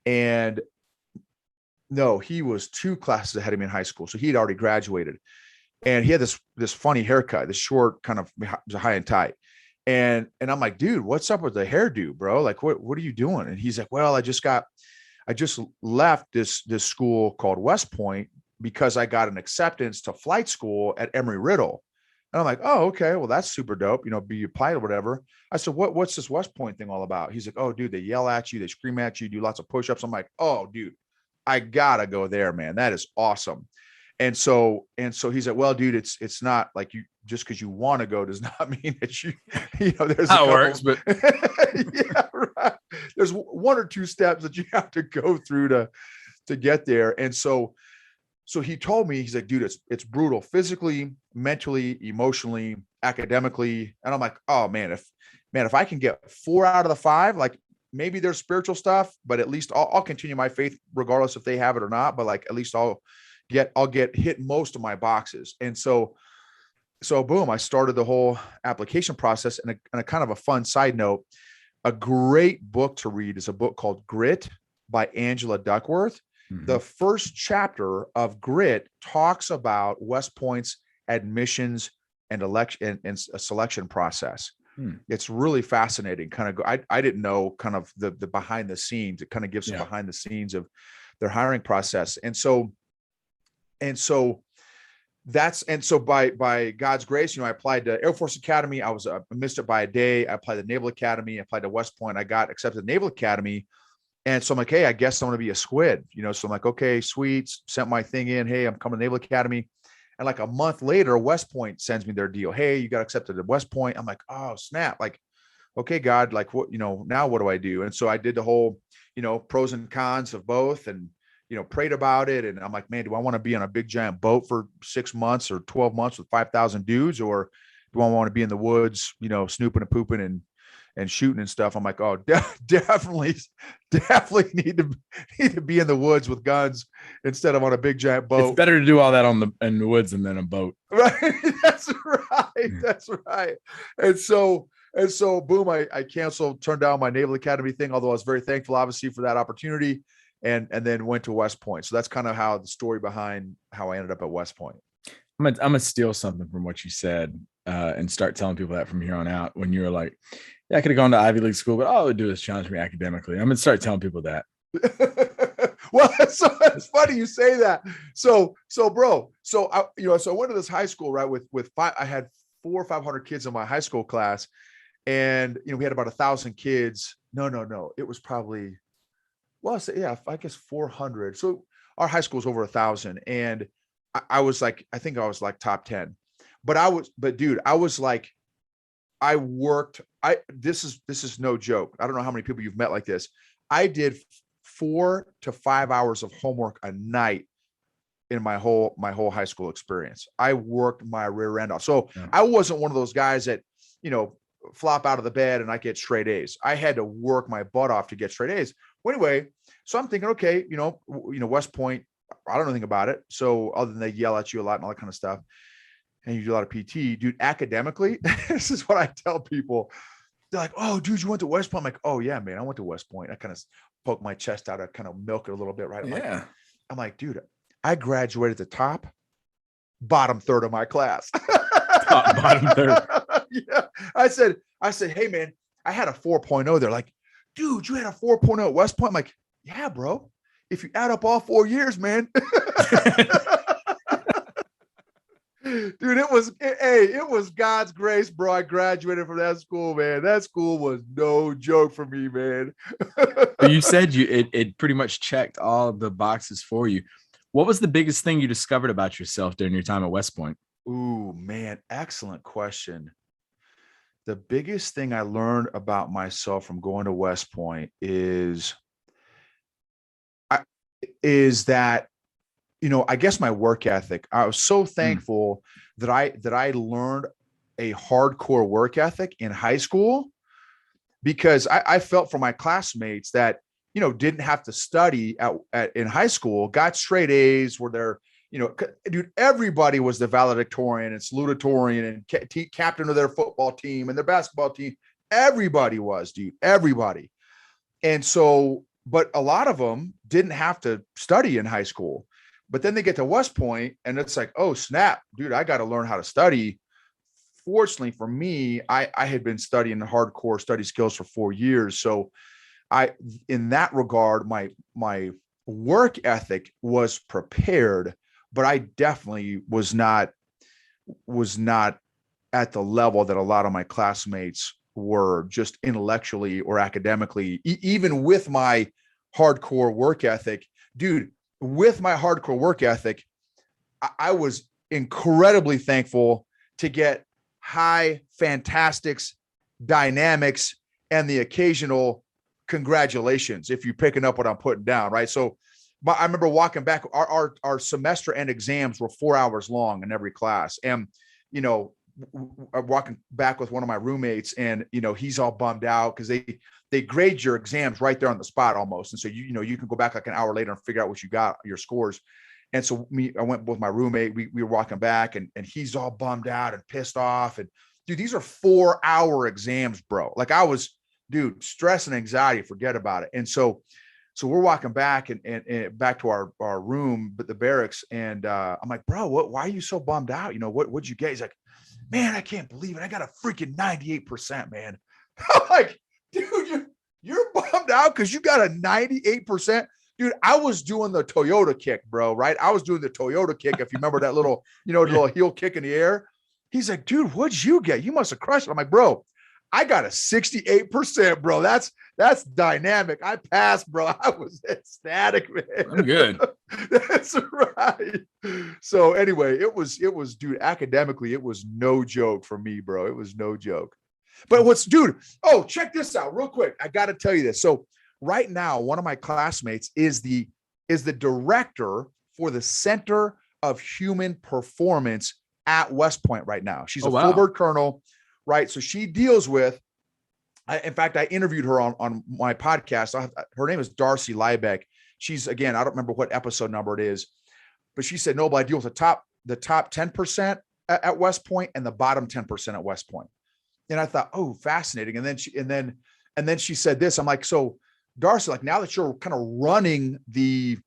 And no, he was 2 classes ahead of me in high school. So he had already graduated, and he had this funny haircut, this short kind of high and tight. And I'm like, dude, what's up with the hairdo, bro? Like, what are you doing? And he's like, well, I just left this school called West Point because I got an acceptance to flight school at Emory-Riddle. And I'm like, oh, okay, well, that's super dope. Be applied or whatever. I said, what's this West Point thing all about? He's like, oh, dude, they yell at you, they scream at you, do lots of push-ups. I'm like, oh, dude, I gotta go there, man. That is awesome. And so he's like, well, dude, it's not like you just because you want to go does not mean that there's how it works, but yeah, right. There's 1 or 2 steps that you have to go through to get there. And so he told me, he's like, dude, it's brutal physically, mentally, emotionally, academically. And I'm like, oh man, if I can get 4 out of the 5, like maybe there's spiritual stuff, but at least I'll continue my faith regardless if they have it or not. But like, at least I'll get hit most of my boxes. And so boom, I started the whole application process. And a kind of a fun side note, a great book to read is a book called Grit by Angela Duckworth. Mm-hmm. The first chapter of Grit talks about West Point's admissions and election and a selection process. It's really fascinating. Kind of, I didn't know kind of the behind the scenes. It kind of gives some behind the scenes of their hiring process. And so by God's grace, I applied to Air Force Academy. I missed it by a day. I applied to Naval Academy. I applied to West Point. I got accepted to Naval Academy. And so I'm like, hey, I guess I'm going to be a squid, so I'm like, okay, sweet. Sent my thing in. Hey, I'm coming to Naval Academy. And like a month later, West Point sends me their deal. Hey, you got accepted at West Point. I'm like, oh, snap. Like, okay, God, like what, now what do I do? And so I did the whole, pros and cons of both and, prayed about it. And I'm like, man, do I want to be on a big giant boat for 6 months or 12 months with 5,000 dudes? Or do I want to be in the woods, snooping and pooping and shooting and stuff? I'm like, oh, definitely need to be in the woods with guns instead of on a big giant boat. It's better to do all that in the woods and then a boat. Right. That's right. And so boom, I turned down my Naval Academy thing, although I was very thankful, obviously, for that opportunity, and then went to West Point. So that's kind of how the story behind how I ended up at West Point. I'm gonna steal something from what you said and start telling people that from here on out. When you're like, yeah, I could have gone to Ivy League school, but all I would do is challenge me academically. I'm gonna start telling people that. Well, so it's funny you say that. So bro, so I went to this high school, right? With 5, I had 400 or 500 kids in my high school class, and we had about 1,000 kids. No, it was probably, well, I guess 400. So our high school was over 1,000, and I was like, I think I was like top 10, but dude, I was like, this is no joke. I don't know how many people you've met like this. I did 4 to 5 hours of homework a night in my whole high school experience. I worked my rear end off. So I wasn't one of those guys that, flop out of the bed and I get straight A's. I had to work my butt off to get straight A's. Well, anyway, so I'm thinking, okay, West Point, I don't know anything about it. So other than they yell at you a lot and all that kind of stuff, and you do a lot of PT, dude, academically, this is what I tell people. They're like, oh, dude, you went to West Point. I'm like, oh yeah, man, I went to West Point. I kind of poke my chest out. I kind of milk it a little bit, right? I'm like, dude, I graduated the top, bottom third of my class. Bottom third. Yeah. I said, hey man, I had a 4.0. They're like, dude, you had a 4.0 at West Point. I'm like, yeah, bro. If you add up all 4 years, man. Dude, it was God's grace, bro. I graduated from that school, man. That school was no joke for me, man. You said it pretty much checked all of the boxes for you. What was the biggest thing you discovered about yourself during your time at West Point? Ooh, man, excellent question. The biggest thing I learned about myself from going to West Point I, is that, I guess my work ethic. I was so Mm, thankful that I learned a hardcore work ethic in high school, because I felt for my classmates that, didn't have to study in high school, got straight A's, were there, dude, everybody was the valedictorian and salutatorian and captain of their football team and their basketball team. Everybody was, dude, everybody. And so, but a lot of them didn't have to study in high school. But then they get to West Point and it's like, oh, snap, dude, I got to learn how to study. Fortunately for me, I had been studying hardcore study skills for 4 years. So I, in that regard, my work ethic was prepared, but I definitely was not at the level that a lot of my classmates were, just intellectually or academically, even with my hardcore work ethic. Dude, with my hardcore work ethic, I was incredibly thankful to get high fantastics, dynamics, and the occasional congratulations if you're picking up what I'm putting down, right? So I remember walking back, our semester end exams were 4 hours long in every class. And, you know, walking back with one of my roommates, and, he's all bummed out because they grade your exams right there on the spot almost. And so, you can go back like an hour later and figure out what you got, your scores. And so I went with my roommate, we were walking back, and he's all bummed out and pissed off. And dude, these are 4 hour exams, bro. Like I was, dude, stress and anxiety, forget about it. And so we're walking back and back to our room, but the barracks. And I'm like, bro, why are you so bummed out? What'd you get? He's like, man, I can't believe it. I got a freaking 98%, man. I'm like, dude, you're bummed out because you got a 98%. Dude, I was doing the Toyota kick, bro, right? I was doing the Toyota kick. If you remember that little, little heel kick in the air. He's like, dude, what'd you get? You must have crushed it. I'm like, bro, I got a 68%, bro. That's dynamic. I passed, bro. I was ecstatic, man. I'm good. That's right. So anyway, it was, dude, academically, it was no joke for me, bro. It was no joke. But dude, oh, check this out real quick. I got to tell you this. So right now, one of my classmates is the director for the Center of Human Performance at West Point right now. She's Oh, a wow. full bird colonel, right? So she deals with, in fact, I interviewed her on my podcast. Her name is Darcy Liebeck. She's, again, I don't remember what episode number it is, but she said, no, but I deal with the top 10% at West Point and the bottom 10% at West Point. And I thought, oh, fascinating. And then she said this. I'm like, so Darcy, like now that you're kind of running the,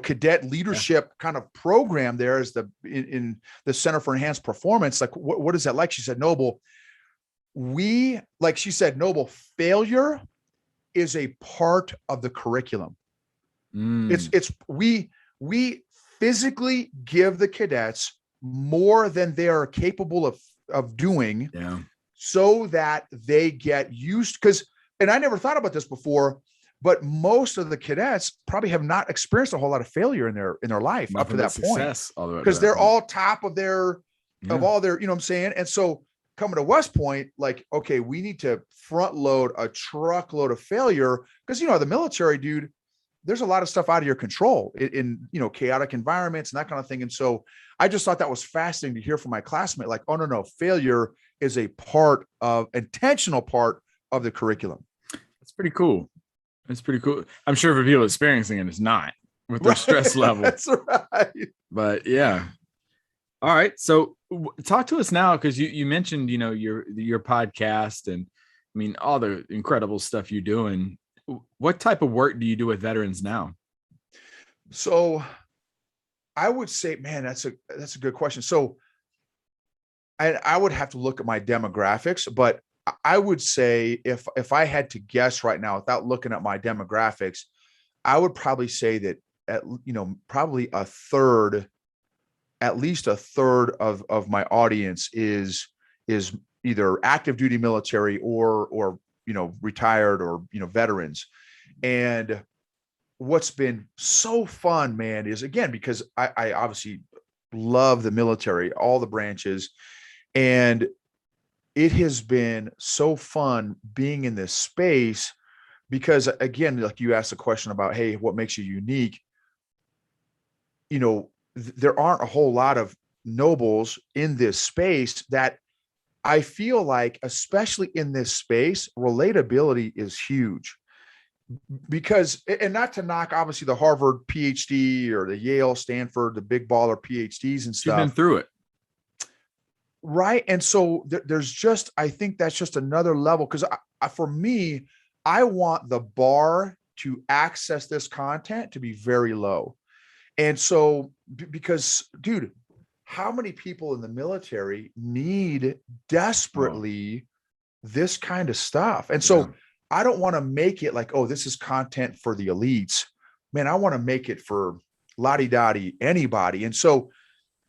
cadet leadership kind of program there as in the Center for Enhanced Performance, like what is that like? She said, Noble, Noble, failure is a part of the curriculum. Mm, We physically give the cadets more than they are capable of doing, yeah. so that they get used. And I never thought about this before, but most of the cadets probably have not experienced a whole lot of failure in their life up to Nothing but that point, success all the way up to because that they're point. all top of all their, what I'm saying? And so coming to West Point, like, okay, we need to front load a truckload of failure, because, the military, dude, there's a lot of stuff out of your control in chaotic environments and that kind of thing. And so I just thought that was fascinating to hear from my classmate, like, oh, no, failure is a intentional part of the curriculum. It's pretty cool. It's pretty cool. I'm sure for people experiencing it, it's not with their Right. stress level. That's right. But yeah. All right. So talk to us now, because you mentioned, your podcast and I mean, all the incredible stuff you're doing. What type of work do you do with veterans now? So I would say, man, that's a good question. So I would have to look at my demographics, but I would say if I had to guess right now without looking at my demographics, I would probably say that probably at least a third of my audience is either active duty military or retired or veterans. And what's been so fun, man, is, again, because I obviously love the military, all the branches. And it has been so fun being in this space because, again, like you asked a question about, hey, what makes you unique? There aren't a whole lot of nobles in this space that I feel like, especially in this space, relatability is huge. Because, and not to knock, obviously, the Harvard PhD or the Yale, Stanford, the big baller PhDs and stuff. You've been through it. Right. And so there's just, I think that's just another level. Because for me, I want the bar to access this content to be very low. And so, because, dude, how many people in the military need desperately this kind of stuff? And so I don't want to make it like, oh, this is content for the elites. Man, I want to make it for la-di-da-di, anybody. And so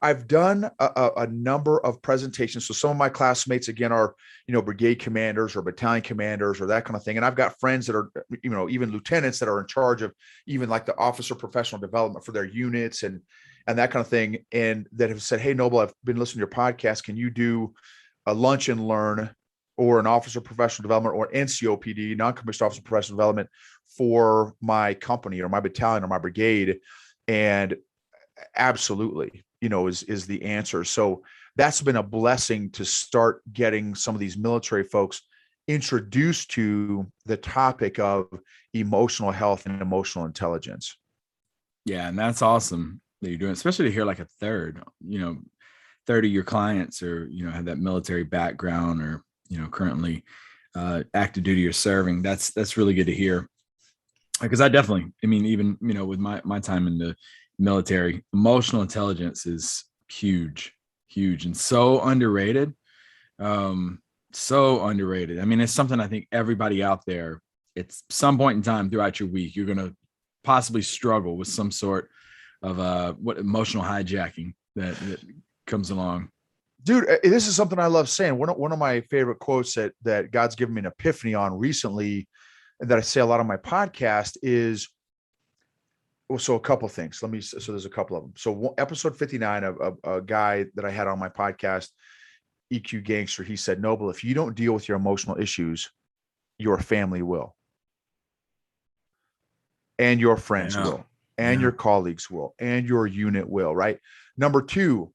I've done a number of presentations. So some of my classmates, again, are, brigade commanders or battalion commanders or that kind of thing. And I've got friends that are, even lieutenants that are in charge of even like the officer professional development for their units and that kind of thing. And that have said, hey, Noble, I've been listening to your podcast. Can you do a lunch and learn or an officer professional development or NCOPD, non-commissioned officer professional development for my company or my battalion or my brigade? And absolutely, is the answer. So that's been a blessing to start getting some of these military folks introduced to the topic of emotional health and emotional intelligence. Yeah. And that's awesome that you're doing, especially to hear like a third of your clients or, have that military background or, currently active duty or serving. That's really good to hear. Because I definitely, even, with my time in the military, emotional intelligence is huge and so underrated. So underrated. It's something I think everybody out there, at some point in time throughout your week, you're going to possibly struggle with some sort of emotional hijacking that comes along. Dude, this is something I love saying. One of my favorite quotes that God's given me an epiphany on recently, and that I say a lot on my podcast is, so a couple of things. So there's a couple of them. So episode 59 of a guy that I had on my podcast, EQ Gangster, he said, Noble, if you don't deal with your emotional issues, your family will. And your friends will. And your colleagues will. And your unit will, right? Number two,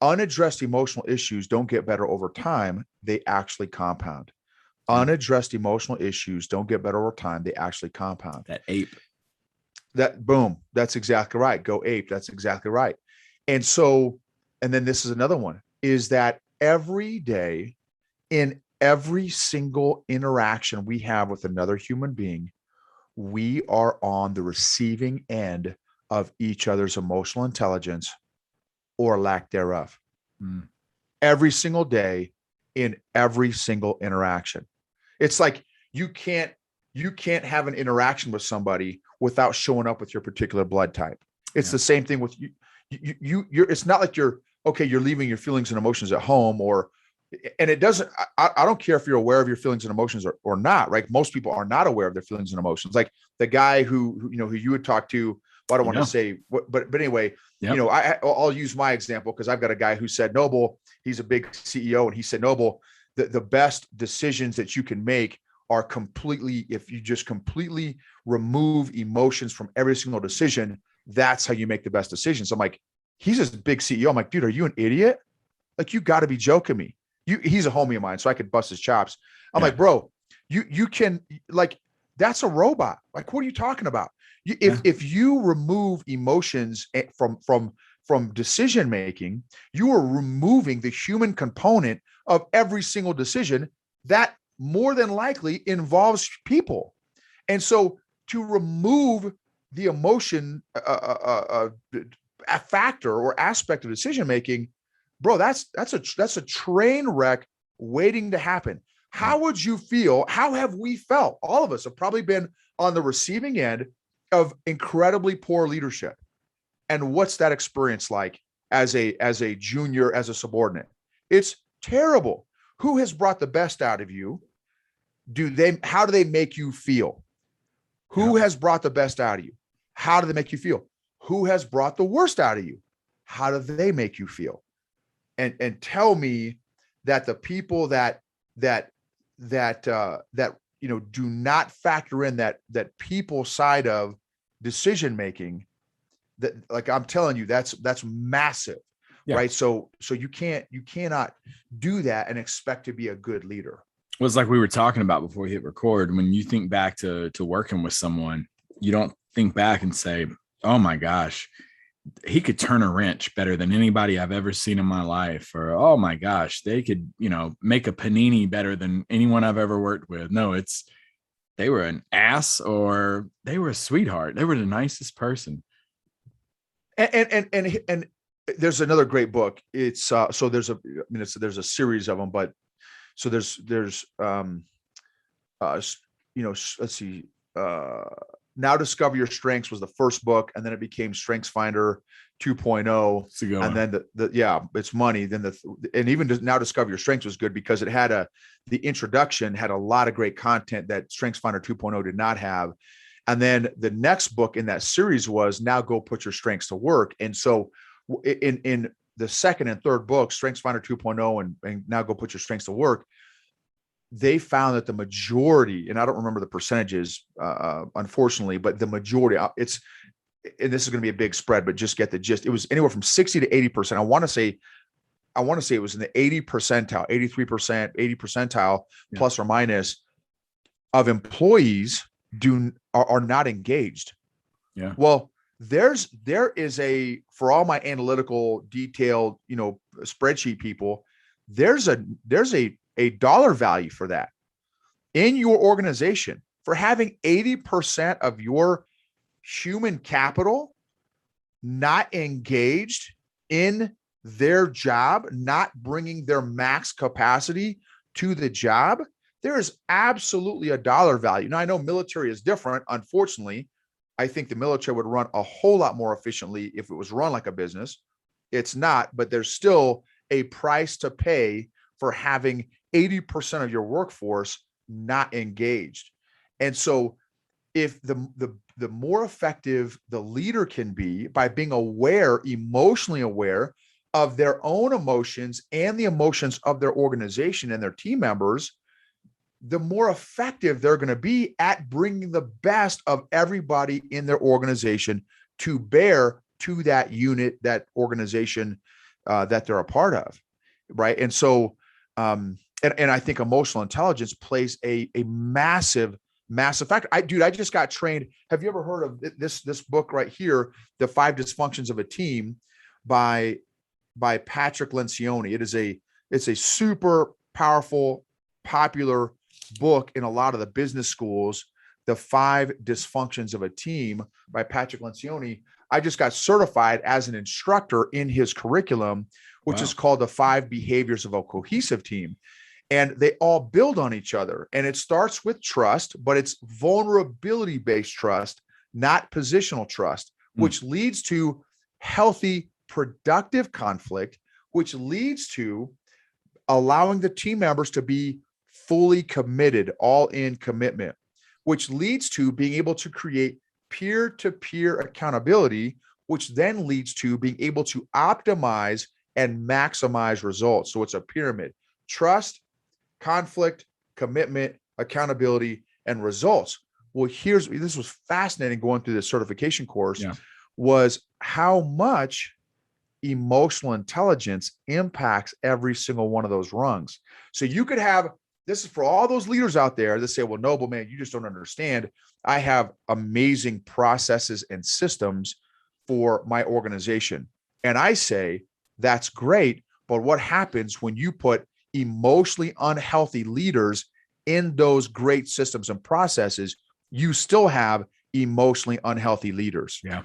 unaddressed emotional issues don't get better over time. They actually compound. Unaddressed emotional issues don't get better over time. They actually compound. That ape. Boom. That's exactly right. Go ape. That's exactly right. And so, and then this is another one, is that every day in every single interaction we have with another human being, we are on the receiving end of each other's emotional intelligence or lack thereof. Every single day in every single interaction. It's like you can't have an interaction with somebody without showing up with your particular blood type. It's the same thing with you. You're it's not like you're leaving your feelings and emotions at home, and it doesn't, I don't care if you're aware of your feelings and emotions or not, right? Most people are not aware of their feelings and emotions. Like the guy who you would talk to, I don't want to say what, but anyway, I'll use my example because I've got a guy who said, Noble, he's a big CEO. And he said, Noble, the best decisions that you can make are if you just completely remove emotions from every single decision, that's how you make the best decisions. I'm like, he's a big CEO. I'm like, dude, are you an idiot? Like, you got to be joking me. He's a homie of mine, so I could bust his chops. I'm like, bro, you can, like, that's a robot. Like, what are you talking about? If you remove emotions from decision making, you are removing the human component of every single decision that more than likely involves people. And so to remove the emotion a factor or aspect of decision making, bro, that's a train wreck waiting to happen. How would you feel? How have we felt? All of us have probably been on the receiving end of incredibly poor leadership. And what's that experience like as a junior, as a subordinate? It's terrible. Who has brought the best out of you? How do they make you feel? Who has brought the best out of you? How do they make you feel? Who has brought the worst out of you? how do they make you feel? And tell me that the people that do not factor in that people side of decision making, that, like, I'm telling you, that's massive. Yeah. Right. So you cannot do that and expect to be a good leader. Well, it's like we were talking about before we hit record. When you think back to working with someone, you don't think back and say, oh my gosh, he could turn a wrench better than anybody I've ever seen in my life. Or, oh my gosh, they could, make a panini better than anyone I've ever worked with. No, they were an ass, or they were a sweetheart. They were the nicest person. And there's another great book. It's there's a series of them, but so there's let's see, Now Discover Your Strengths was the first book, and then it became StrengthsFinder 2.0. And then it's money. Then and even Now Discover Your Strengths was good because it had the introduction had a lot of great content that StrengthsFinder 2.0 did not have. And then the next book in that series was Now Go Put Your Strengths to Work. And so in the second and third book, StrengthsFinder 2.0 and Now Go Put Your Strengths to Work, they found that the majority, and I don't remember the percentages, unfortunately, but the majority, and this is going to be a big spread, but just get the gist. It was anywhere from 60 to 80%. I want to say it was in the 80 percentile, 83%, 80 percentile, plus or minus, of employees are not engaged. Yeah. Well, there is for all my analytical, detailed, spreadsheet people, there's a dollar value for that in your organization, for having 80% of your human capital not engaged in their job, not bringing their max capacity to the job. There is absolutely a dollar value. Now, I know military is different. Unfortunately, I think the military would run a whole lot more efficiently if it was run like a business. It's not, but there's still a price to pay for having 80% of your workforce not engaged. And so if the more effective the leader can be by being emotionally aware of their own emotions and the emotions of their organization and their team members, the more effective they're going to be at bringing the best of everybody in their organization to bear to that unit, that organization that they're a part of. Right. And so, and I think emotional intelligence plays a massive factor. I just got trained. Have you ever heard of this book right here, The 5 Dysfunctions of a Team by Patrick Lencioni? It's a super powerful, popular book in a lot of the business schools, The 5 Dysfunctions of a Team by Patrick Lencioni. I just got certified as an instructor in his curriculum, which is called The 5 Behaviors of a Cohesive Team. And they all build on each other. And it starts with trust, but it's vulnerability-based trust, not positional trust, which leads to healthy, productive conflict, which leads to allowing the team members to be fully committed, all in commitment, which leads to being able to create peer-to-peer accountability, which then leads to being able to optimize and maximize results. So it's a pyramid: trust, conflict, commitment, accountability, and results. Well, this was fascinating going through this certification course, was how much emotional intelligence impacts every single one of those rungs. So you could have, this is for all those leaders out there that say, well, Noble, man, you just don't understand. I have amazing processes and systems for my organization. And I say, that's great. But what happens when you put emotionally unhealthy leaders in those great systems and processes? You still have emotionally unhealthy leaders. Yeah.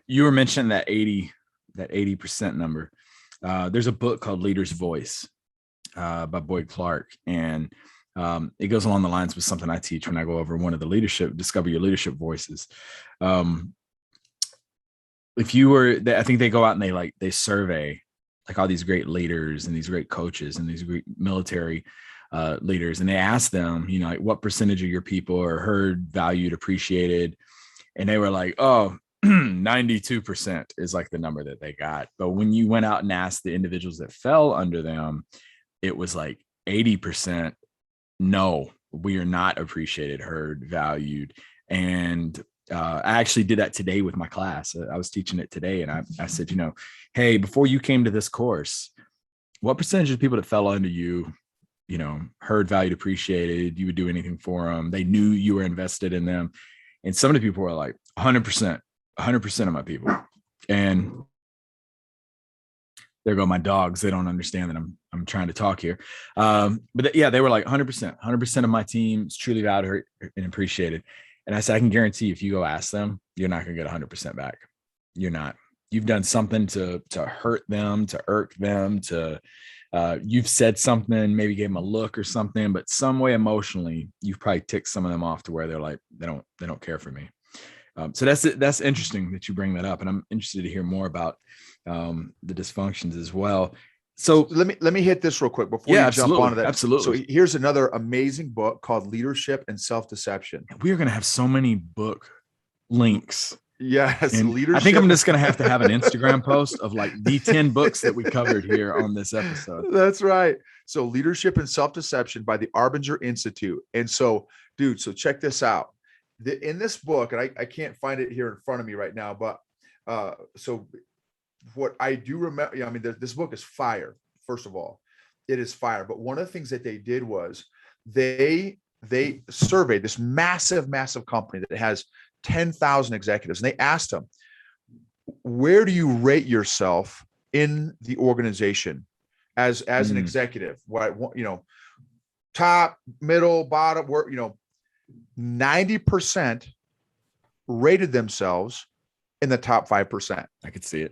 You were mentioning that 80% number. There's a book called Leader's Voice by Boyd Clark. And it goes along the lines with something I teach when I go over one of the discover your leadership voices. If you were, I think they go out and they survey like all these great leaders and these great coaches and these great military leaders. And they ask them, like, what percentage of your people are heard, valued, appreciated? And they were like, oh, 92% is like the number that they got. But when you went out and asked the individuals that fell under them, it was like 80%. No, we are not appreciated, heard, valued. And I actually did that today with my class. I was teaching it today. And I said, hey, before you came to this course, what percentage of people that fell under you, heard, valued, appreciated, you would do anything for them? They knew you were invested in them. And some of the people were like 100%, 100% of my people. And there go my dogs. They don't understand that I'm trying to talk here. But yeah, they were like 100% of my team is truly valued and appreciated. And I said, I can guarantee if you go ask them, you're not going to get 100% back. You're not. You've done something to hurt them, to irk them, you've said something, maybe gave them a look or something, but some way emotionally, you've probably ticked some of them off to where they're like, they don't care for me. So that's interesting that you bring that up. And I'm interested to hear more about the dysfunctions as well. So let me hit this real quick before you jump onto that. Absolutely. So here's another amazing book called Leadership and Self-Deception. We are going to have so many book links. Yes. I think I'm just going to have an Instagram post of like the 10 books that we covered here on this episode. That's right. So Leadership and Self-Deception by the Arbinger Institute. And so, dude, so check this out. In this book, and I can't find it here in front of me right now, but so what I do remember, I mean, this book is fire. First of all, it is fire. But one of the things that they did was they surveyed this massive company that has 10,000 executives, and they asked them, where do you rate yourself in the organization as an executive? What, top, middle, bottom, where, 90% rated themselves in the top 5%. I could see it.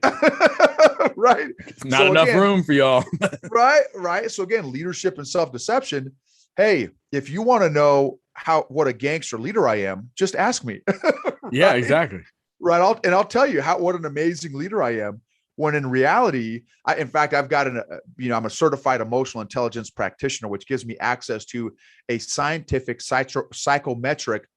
Right. It's not enough room for y'all. Right. So again, leadership and self-deception. Hey, if you want to know what a gangster leader I am, just ask me. Right? Yeah, exactly. Right. I'll tell you what an amazing leader I am. When in reality, in fact, I've got I'm a certified emotional intelligence practitioner, which gives me access to a scientific psychometric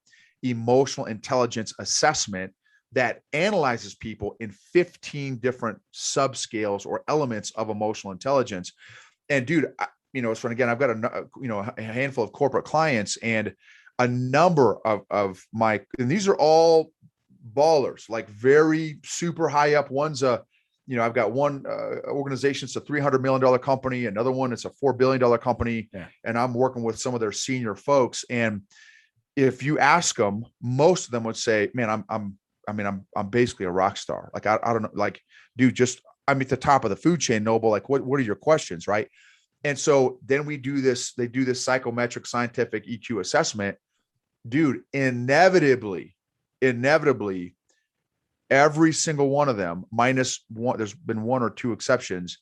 emotional intelligence assessment that analyzes people in 15 different subscales or elements of emotional intelligence. And dude, it's fun. Again, I've got a handful of corporate clients, and a number of my, and these are all ballers, like very super high up. One's I've got one organization, it's a $300 million company. Another one, it's a $4 billion company. Yeah. And I'm working with some of their senior folks. And if you ask them, most of them would say, man, I'm basically a rock star. Like, I don't know, like, dude, I'm at the top of the food chain, Noble. Like, what are your questions? Right. And so then they do this psychometric scientific EQ assessment, dude, inevitably, every single one of them, minus one, there's been one or two exceptions,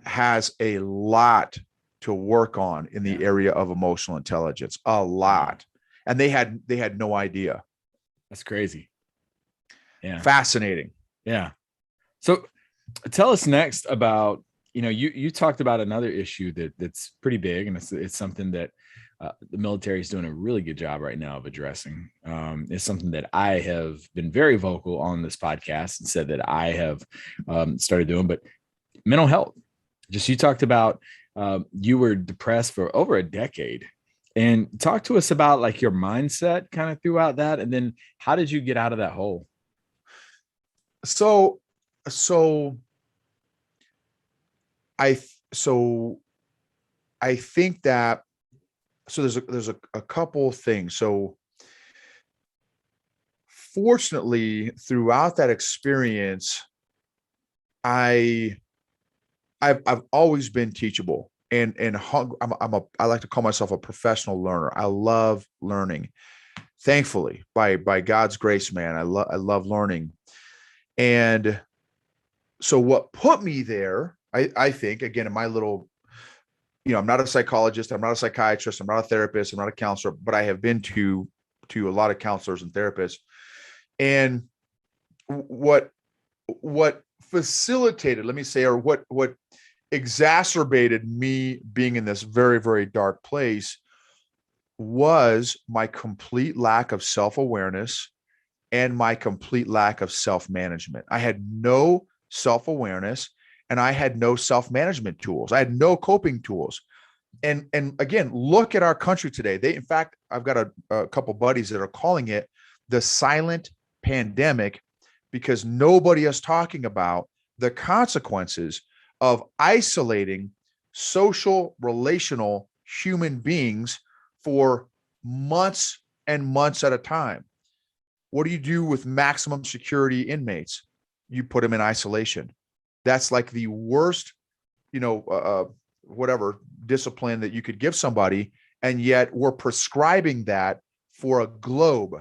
has a lot to work on in the area of emotional intelligence, a lot. And they had no idea. That's crazy. Yeah. Fascinating. Yeah. So tell us next about, you talked about another issue that's pretty big, and it's something that the military is doing a really good job right now of addressing. It's something that I have been very vocal on this podcast and said that I have started doing, but mental health. You talked about you were depressed for over a decade, and talk to us about like your mindset kind of throughout that. And then how did you get out of that hole? So I think that, so there's a couple things. So fortunately, throughout that experience, I've always been teachable, and I like to call myself a professional learner. I love learning. Thankfully, by God's grace, man, I love learning. And so what put me there, I think, again, in my little, I'm not a psychologist, I'm not a psychiatrist, I'm not a therapist, I'm not a counselor, but I have been to a lot of counselors and therapists. And what facilitated, let me say, or what exacerbated me being in this very, very dark place was my complete lack of self-awareness and my complete lack of self-management. I had no self-awareness and I had no self-management tools. I had no coping tools. And again, look at our country today. In fact, I've got a couple buddies that are calling it the silent pandemic, because nobody is talking about the consequences of isolating social, relational human beings for months and months at a time. What do you do with maximum security inmates? You put them in isolation. That's like the worst, whatever discipline that you could give somebody. And yet we're prescribing that for a globe.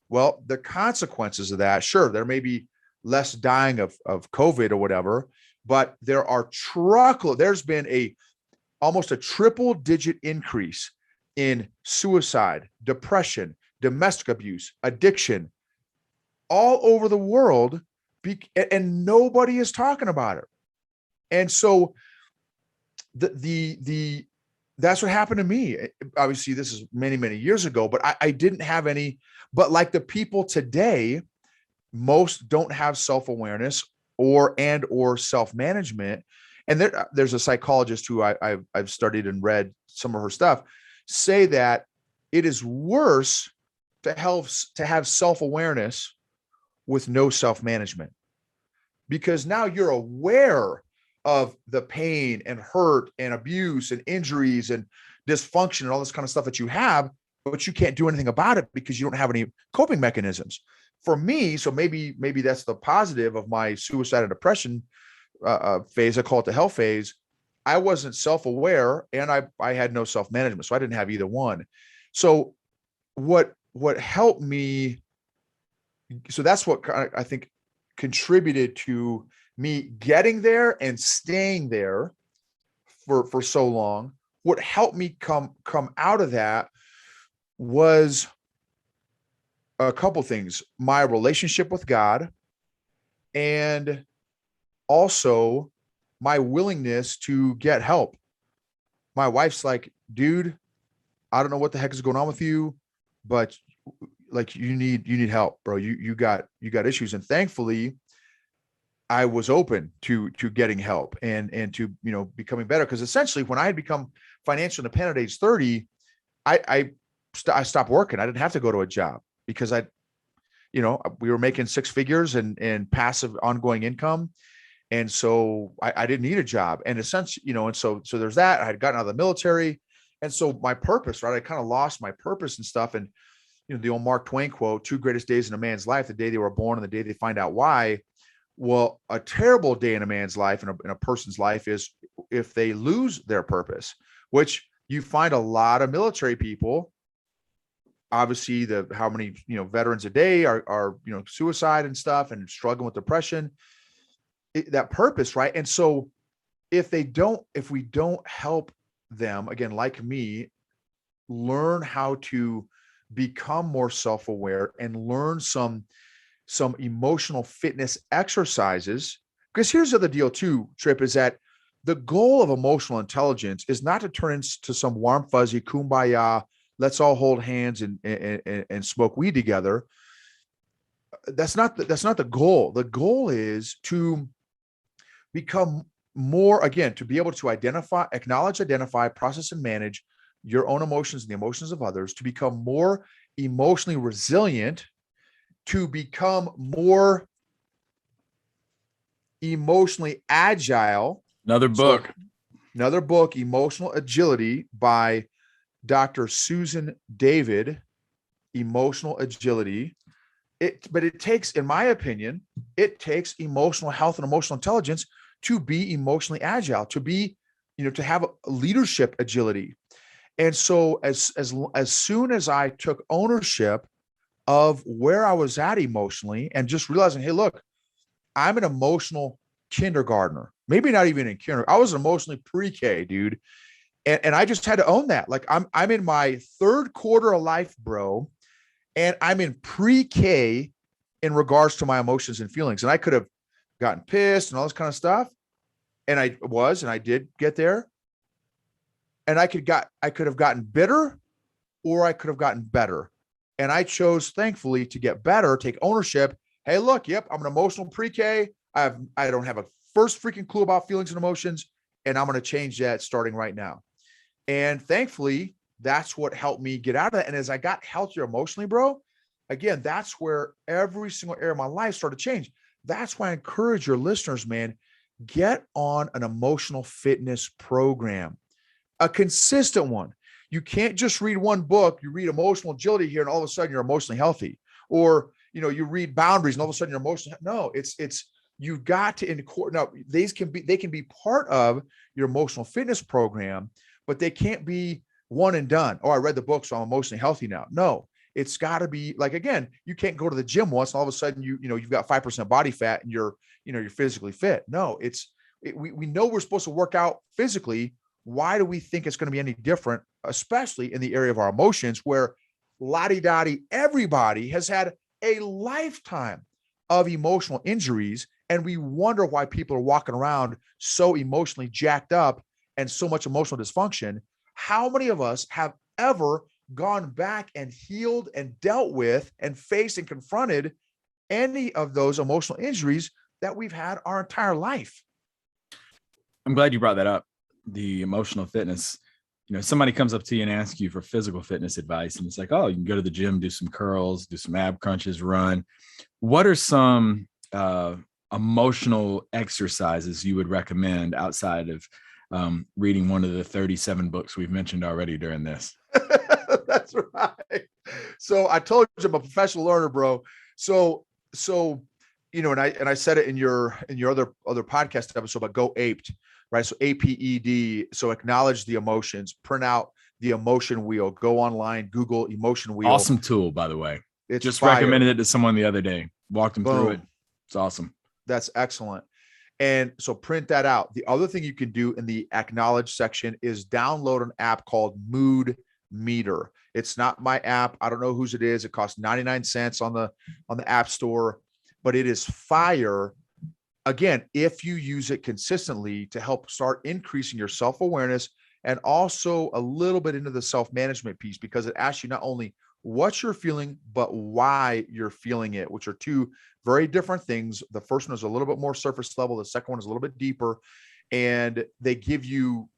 Well, the consequences of that, sure, there may be less dying of COVID or whatever, but there's been almost a triple digit increase in suicide, depression, domestic abuse, addiction, all over the world, and nobody is talking about it. And so that's what happened to me. Obviously, this is many, many years ago, but I didn't have any. But like the people today, most don't have self-awareness or self-management. And there's a psychologist who I've studied and read some of her stuff, say that it is worse to have self-awareness with no self-management, because now you're aware of the pain and hurt and abuse and injuries and dysfunction and all this kind of stuff that you have, but you can't do anything about it because you don't have any coping mechanisms. For me, so maybe that's the positive of my suicide and depression phase. I call it the hell phase. I wasn't self-aware and I had no self-management, so I didn't have either one. So what helped me, so that's what I think contributed to me getting there and staying there for so long. What helped me come out of that was a couple things: my relationship with God, and also my willingness to get help. My wife's like, dude, I don't know what the heck is going on with you, but like you need help, bro. You got issues. And thankfully I was open to getting help and to, becoming better. Cause essentially when I had become financially independent at age 30, I stopped working. I didn't have to go to a job because we were making six figures and passive ongoing income. And so I didn't need a job. And essentially, and so there's that. I had gotten out of the military. And so my purpose, right? I kind of lost my purpose and stuff. And, the old Mark Twain quote, 2 greatest days in a man's life, the day they were born and the day they find out why. Well, a terrible day in a man's life and in a person's life is if they lose their purpose, which you find a lot of military people, obviously how many, veterans a day are suicide and stuff and struggling with depression, that purpose. Right. And so if we don't help them, again, like me, learn how to become more self-aware and learn some emotional fitness exercises. Because here's the other deal too, Trip, is that the goal of emotional intelligence is not to turn into some warm, fuzzy kumbaya, let's all hold hands and smoke weed together. That's not the goal. The goal is to become more, again, to be able to acknowledge, identify, process, and manage your own emotions and the emotions of others, to become more emotionally resilient, to become more emotionally agile. Another book, Emotional Agility by Dr. Susan David, Emotional Agility. But it takes, in my opinion, emotional health and emotional intelligence to be emotionally agile, to be, to have a leadership agility. And so as soon as I took ownership of where I was at emotionally and just realizing, hey, look, I'm an emotional kindergartner, maybe not even in kindergarten. I was emotionally pre-K, dude. And I just had to own that. Like I'm in my third quarter of life, bro. And I'm in pre-K in regards to my emotions and feelings. And I could have gotten pissed and all this kind of stuff. And I did get there. And I could have gotten bitter, or I could have gotten better. And I chose, thankfully, to get better, take ownership. Hey, look, yep, I'm an emotional pre-K. I don't have a first freaking clue about feelings and emotions, and I'm going to change that starting right now. And thankfully, that's what helped me get out of it. And as I got healthier emotionally, bro, again, that's where every single area of my life started to change. That's why I encourage your listeners, man, get on an emotional fitness program, a consistent one. You can't just read one book. You read emotional agility here, and all of a sudden you're emotionally healthy. Or, you read boundaries, and all of a sudden you're emotionally. No, it's you've got to incorporate. Now, they can be part of your emotional fitness program, but they can't be one and done. Oh, I read the book, so I'm emotionally healthy now. No, it's got to be like, again, you can't go to the gym once and all of a sudden you've got 5% body fat and you're physically fit. No, we know we're supposed to work out physically. Why do we think it's going to be any different, especially in the area of our emotions, where la-di-da-di, everybody has had a lifetime of emotional injuries, and we wonder why people are walking around so emotionally jacked up and so much emotional dysfunction. How many of us have ever gone back and healed and dealt with and faced and confronted any of those emotional injuries that we've had our entire life? I'm glad you brought that up. The emotional fitness. Somebody comes up to you and asks you for physical fitness advice, and it's like, oh, you can go to the gym, do some curls, do some ab crunches, run. What are some emotional exercises you would recommend outside of reading one of the 37 books we've mentioned already during this? That's right. So I told you I'm a professional learner, bro. So and I said it in your other podcast episode about Go Aped, right? So APED. So acknowledge the emotions, print out the emotion wheel, go online, Google emotion wheel. Awesome tool, by the way. It's just fire. Recommended it to someone the other day. Walked them through it. It's awesome. That's excellent. And so print that out. The other thing you can do in the acknowledge section is download an app called Mood Meter. It's not my app. I don't know whose it is. It costs 99 cents on the app store, but it is fire. Again, if you use it consistently to help start increasing your self-awareness and also a little bit into the self-management piece, because it asks you not only what you're feeling, but why you're feeling it, which are two very different things. The first one is a little bit more surface level. The second one is a little bit deeper. And they give you,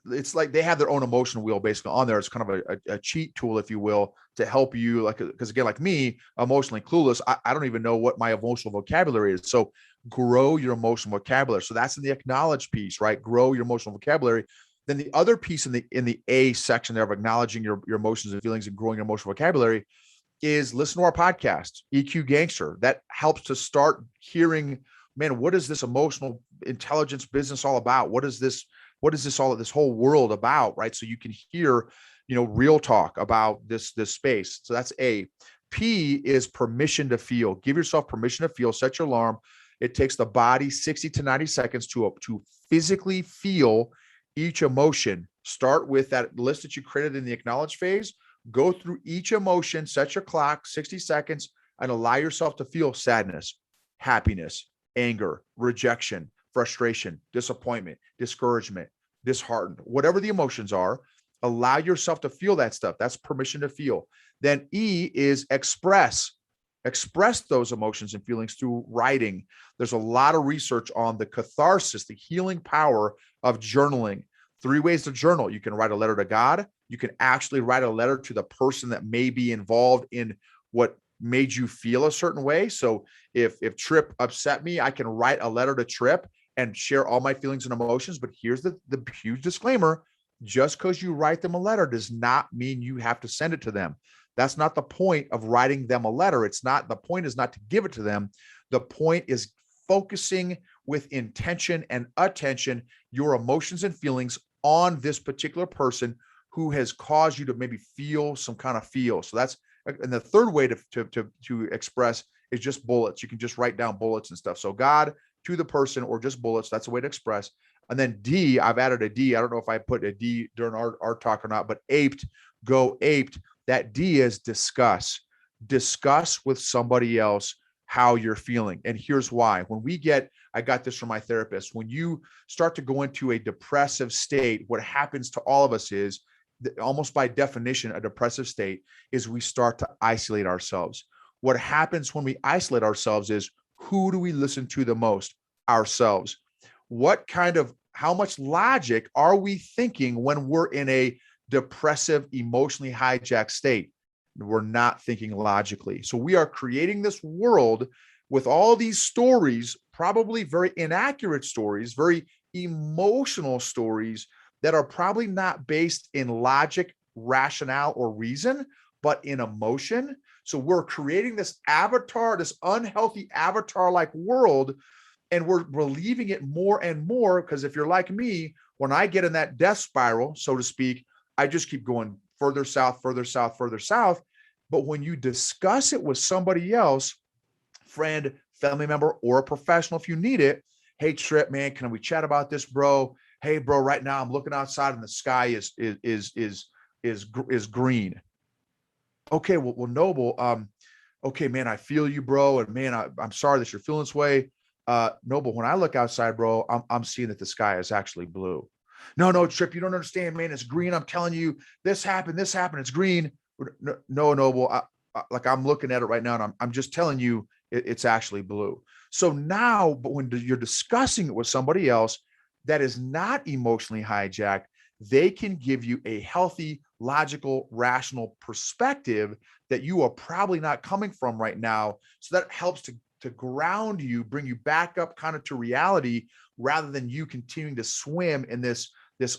it's like they have their own emotion wheel basically on there. It's kind of a cheat tool, if you will, to help you, like, because again, like me, emotionally clueless, I don't even know what my emotional vocabulary is. So grow your emotional vocabulary. So that's in the acknowledge piece, right? Grow your emotional vocabulary. Then the other piece in the A section there of acknowledging your emotions and feelings and growing your emotional vocabulary is listen to our podcast, EQ Gangster. That helps to start hearing, man, what is this emotional intelligence business all about? What is this whole world about, right? So you can hear, real talk about this space. So that's A. P is permission to feel. Give yourself permission to feel. Set your alarm. It takes the body 60 to 90 seconds to physically feel each emotion. Start with that list that you created in the acknowledge phase. Go through each emotion, set your clock, 60 seconds, and allow yourself to feel sadness, happiness, anger, rejection, frustration, disappointment, discouragement, disheartened, whatever the emotions are. Allow yourself to feel that stuff. That's permission to feel. Then E is express. Express those emotions and feelings through writing. There's a lot of research on the catharsis, the healing power of journaling. 3 ways to journal. You can write a letter to God. You can actually write a letter to the person that may be involved in what made you feel a certain way. So if Trip upset me, I can write a letter to Trip and share all my feelings and emotions. But here's the huge disclaimer. Just because you write them a letter does not mean you have to send it to them. That's not the point of writing them a letter. The point is not to give it to them. The point is focusing with intention and attention your emotions and feelings on this particular person who has caused you to maybe feel some kind of feel. So that's, and the third way to express is just bullets. You can just write down bullets and stuff. So God to the person or just bullets. That's a way to express. And then D, I've added a D. I don't know if I put a D during our talk or not, but aped, go aped. That D is discuss. Discuss with somebody else how you're feeling. And here's why. I got this from my therapist. When you start to go into a depressive state, what happens to all of us is almost by definition, a depressive state is we start to isolate ourselves. What happens when we isolate ourselves is, who do we listen to the most? Ourselves. How much logic are we thinking when we're in a depressive, emotionally hijacked state? We're not thinking logically. So we are creating this world with all these stories, probably very inaccurate stories, very emotional stories that are probably not based in logic, rationale, or reason, but in emotion. So we're creating this avatar, this unhealthy avatar-like world, and we're believing it more and more, because if you're like me, when I get in that death spiral, so to speak, I just keep going further south, further south, further south. But when you discuss it with somebody else, friend, family member, or a professional, if you need it, hey, Trip, man, can we chat about this, bro? Hey, bro, right now I'm looking outside and the sky is green. Okay, well, Noble, okay, man, I feel you, bro, and man, I'm sorry that you're feeling this way. Noble, when I look outside, bro, I'm seeing that the sky is actually blue. No, Trip, you don't understand, man. It's green. I'm telling you, this happened. It's green. No, Noble, like I'm looking at it right now, and I'm just telling you, it's actually blue. So now, but when you're discussing it with somebody else that is not emotionally hijacked, they can give you a healthy, logical, rational perspective that you are probably not coming from right now. So that helps to ground you, bring you back up kind of to reality, rather than you continuing to swim in this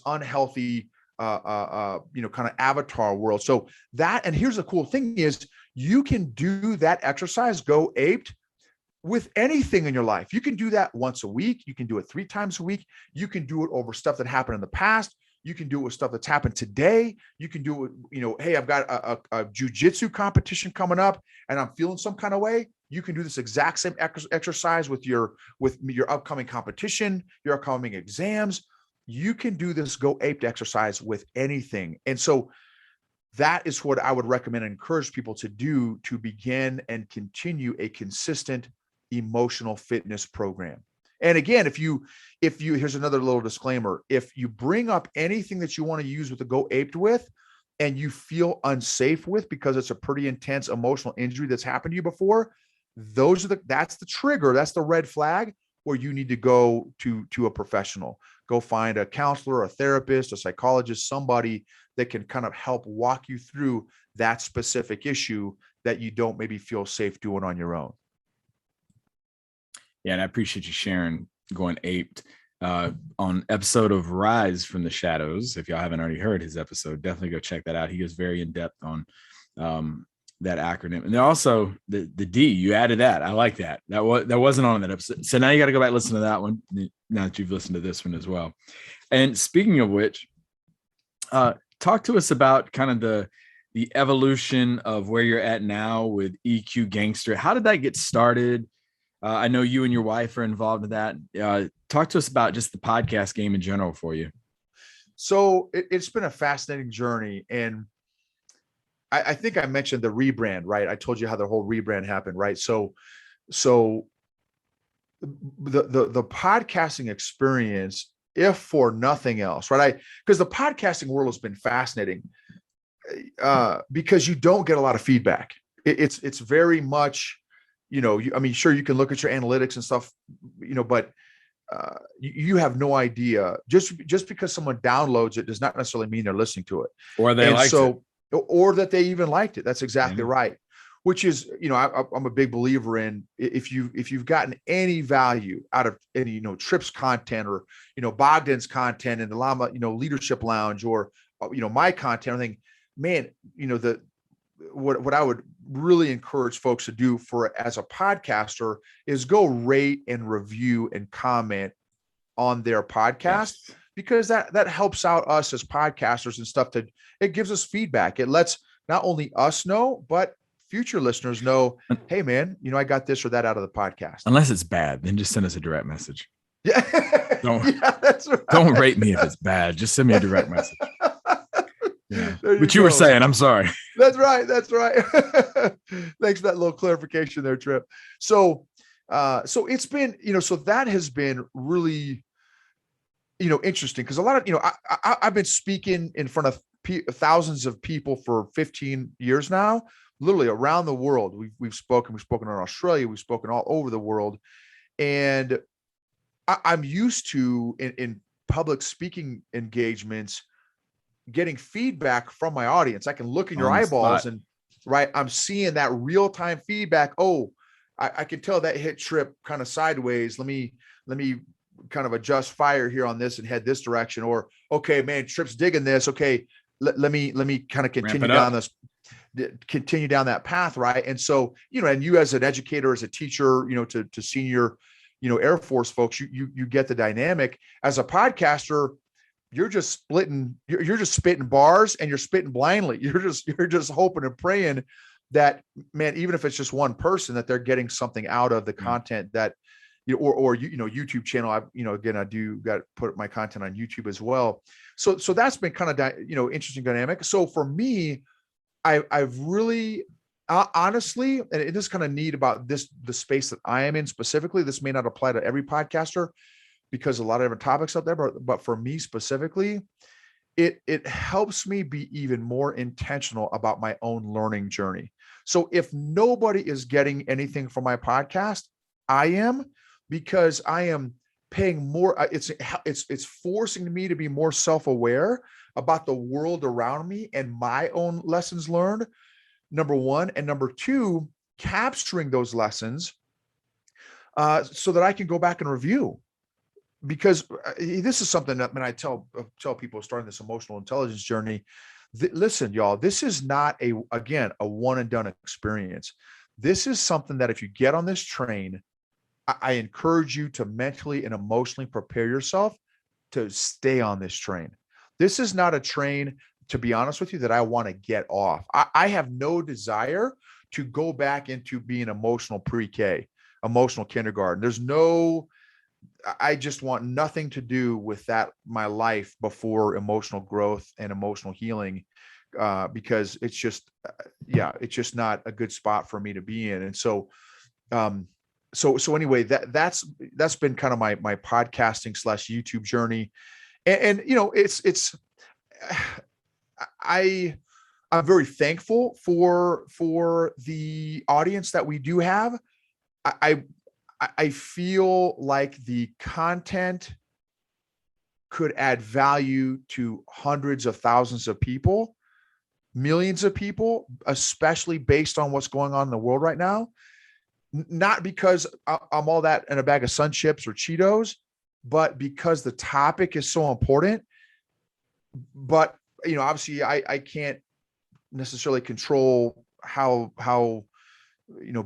unhealthy, kind of avatar world. So that, and here's the cool thing is, you can do that exercise, go aped, with anything in your life. You can do that once a week. You can do it 3 times a week. You can do it over stuff that happened in the past. You can do it with stuff that's happened today. You can do it, hey, I've got a jujitsu competition coming up and I'm feeling some kind of way. You can do this exact same exercise with your upcoming competition, your upcoming exams. You can do this go aped exercise with anything. And so that is what I would recommend and encourage people to do to begin and continue a consistent emotional fitness program. And again, if you, here's another little disclaimer. If you bring up anything that you want to use with the go aped with, and you feel unsafe with, because it's a pretty intense emotional injury that's happened to you before, that's the trigger. That's the red flag where you need to go to a professional. Go find a counselor, a therapist, a psychologist, somebody that can kind of help walk you through that specific issue that you don't maybe feel safe doing on your own. Yeah, and I appreciate you sharing going aped on episode of Rise from the Shadows. If y'all haven't already heard his episode, definitely go check that out. He goes very in depth on that acronym. And then also the D, you added that. I like that. That wasn't on that episode. So now you got to go back and listen to that one now that you've listened to this one as well. And speaking of which, talk to us about kind of the evolution of where you're at now with EQ Gangster. How did that get started? I know you and your wife are involved in that. Talk to us about just the podcast game in general for you. So it's been a fascinating journey. And I think I mentioned the rebrand, right? I told you how the whole rebrand happened, right? So the podcasting experience, if for nothing else, right? Because the podcasting world has been fascinating because you don't get a lot of feedback. It's very much, sure, you can look at your analytics and stuff, but you have no idea. Just because someone downloads it does not necessarily mean they're listening to it, or they liked it, or that they even liked it. That's exactly right. Which is, I'm a big believer in, if you've gotten any value out of any, Tripp's content, or, Bogdan's content in the Llama, Leadership Lounge, or, my content, I think, man, what I would really encourage folks to do as a podcaster is go rate and review and comment on their podcast. Yes. Because that helps out us as podcasters and stuff. It gives us feedback. It lets not only us know, but future listeners know, hey man, I got this or that out of the podcast. Unless it's bad, then just send us a direct message. Yeah. That's right. Don't rate me if it's bad. Just send me a direct message. Yeah. But you go. were saying, I'm sorry. That's right. Thanks for that little clarification there, Trip. So it's been, so that has been really, interesting, because a lot of, I've been speaking in front of thousands of people for 15 years now, literally around the world. We've spoken in Australia, we've spoken all over the world. And I'm used to in public speaking engagements, getting feedback from my audience. I can look in your eyeballs and I'm seeing that real-time feedback. Oh, I can tell that hit Trip kind of sideways. Let me kind of adjust fire here on this and head this direction. Or, okay, man, Trip's digging this. Okay, let me kind of continue down that path. Right. And so, and you as an educator, as a teacher, to senior, Air Force folks, you get the dynamic. As a podcaster, you're just spitting bars, and you're spitting blindly. You're just hoping and praying that, man, even if it's just one person, that they're getting something out of the content that, or YouTube channel. Again, I do got to put my content on YouTube as well. So that's been kind of, interesting dynamic. So for me, I've really, honestly, and it is kind of neat about the space that I am in specifically. This may not apply to every podcaster, because a lot of different topics out there, but for me specifically, it helps me be even more intentional about my own learning journey. So if nobody is getting anything from my podcast, I am, because I am paying more. It's forcing me to be more self-aware about the world around me and my own lessons learned, number one. And number two, capturing those lessons so that I can go back and review. Because this is something that when I tell people starting this emotional intelligence journey, listen, y'all, this is not a one and done experience. This is something that if you get on this train, I encourage you to mentally and emotionally prepare yourself to stay on this train. This is not a train, to be honest with you, that I want to get off. I have no desire to go back into being emotional pre-K, emotional kindergarten. I just want nothing to do with that, my life before emotional growth and emotional healing, because it's just not a good spot for me to be in. And so anyway, that's been kind of my podcasting / YouTube journey. And I'm very thankful for the audience that we do have. I feel like the content could add value to hundreds of thousands of people, millions of people, especially based on what's going on in the world right now. Not because I'm all that in a bag of Sun Chips or Cheetos, but because the topic is so important. But, obviously I can't necessarily control how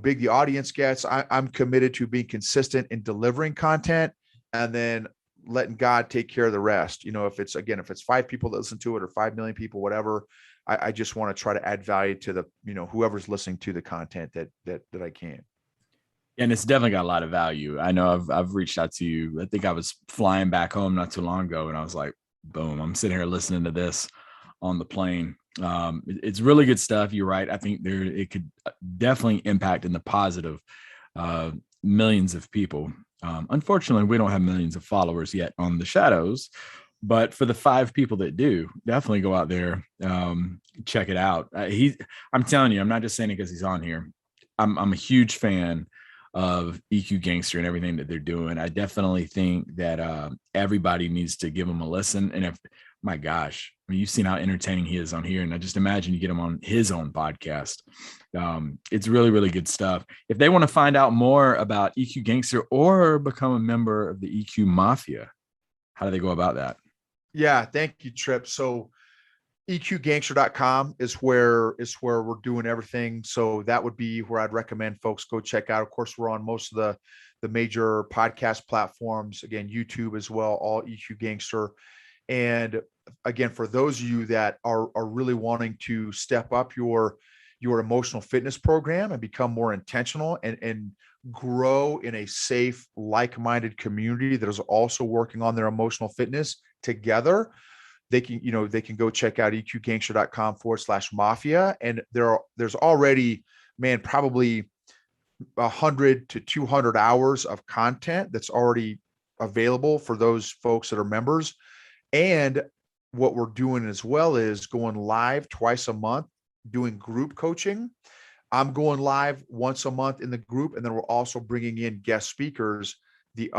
big the audience gets. I'm committed to being consistent in delivering content, and then letting God take care of the rest. If it's 5 people that listen to it, or 5 million people, whatever, I just want to try to add value to the, whoever's listening to the content that I can. And it's definitely got a lot of value. I know I've reached out to you. I think I was flying back home not too long ago, and I was like, boom, I'm sitting here listening to this on the plane. It's really good stuff. You're right. I think it could definitely impact in the positive millions of people. Unfortunately, we don't have millions of followers yet on the Shadows, but for the 5 people that do, definitely go out there, check it out. I'm telling you, I'm not just saying it because he's on here. I'm a huge fan of EQ Gangster and everything that they're doing. I definitely think that everybody needs to give him a listen. And my gosh, I mean, you've seen how entertaining he is on here, and I just imagine you get him on his own podcast. It's really, really good stuff. If they want to find out more about EQ Gangster or become a member of the EQ Mafia, how do they go about that? Yeah, thank you, Trip. So EQgangster.com is where we're doing everything. So that would be where I'd recommend folks go check out. Of course, we're on most of the major podcast platforms. Again, YouTube as well, all EQ Gangster. And again, for those of you that are really wanting to step up your emotional fitness program and become more intentional and grow in a safe, like-minded community that is also working on their emotional fitness together, they can go check out eqgangster.com/mafia. And there's already, man, probably 100 to 200 hours of content that's already available for those folks that are members. And what we're doing as well is going live twice a month, doing group coaching. I'm going live once a month in the group, and then we're also bringing in guest speakers the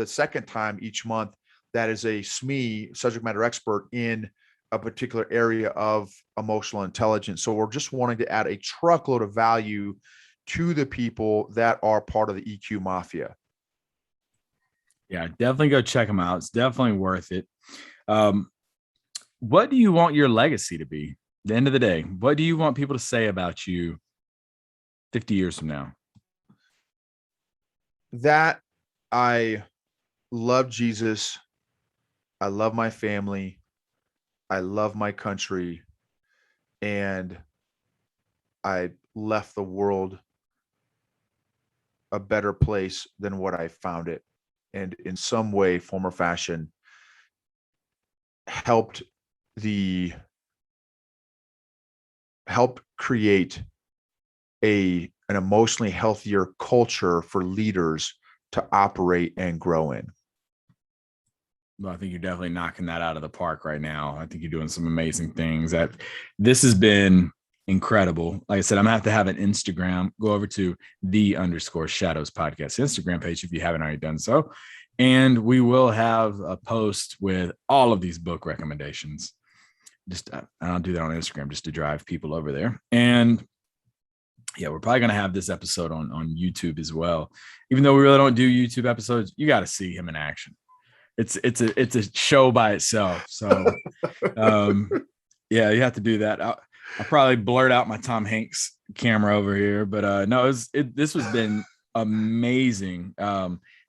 second time each month. That is a SME, subject matter expert in a particular area of emotional intelligence. So we're just wanting to add a truckload of value to the people that are part of the EQ Mafia. Yeah, definitely go check them out. It's definitely worth it. What do you want your legacy to be? At the end of the day, what do you want people to say about you 50 years from now? That I love Jesus. I love my family. I love my country. And I left the world a better place than what I found it. And in some way, form, or fashion, helped create an emotionally healthier culture for leaders to operate and grow in. Well, I think you're definitely knocking that out of the park right now. I think you're doing some amazing things. This has been incredible. Like I said, I'm gonna have to have an Instagram. Go over to _shadows podcast Instagram page if you haven't already done so. And we will have a post with all of these book recommendations. I'll do that on Instagram just to drive people over there. And yeah, we're probably going to have this episode on YouTube as well. Even though we really don't do YouTube episodes, you got to see him in action. It's a show by itself. So yeah, you have to do that. I'll probably blurt out my Tom Hanks camera over here, but no, this has been amazing.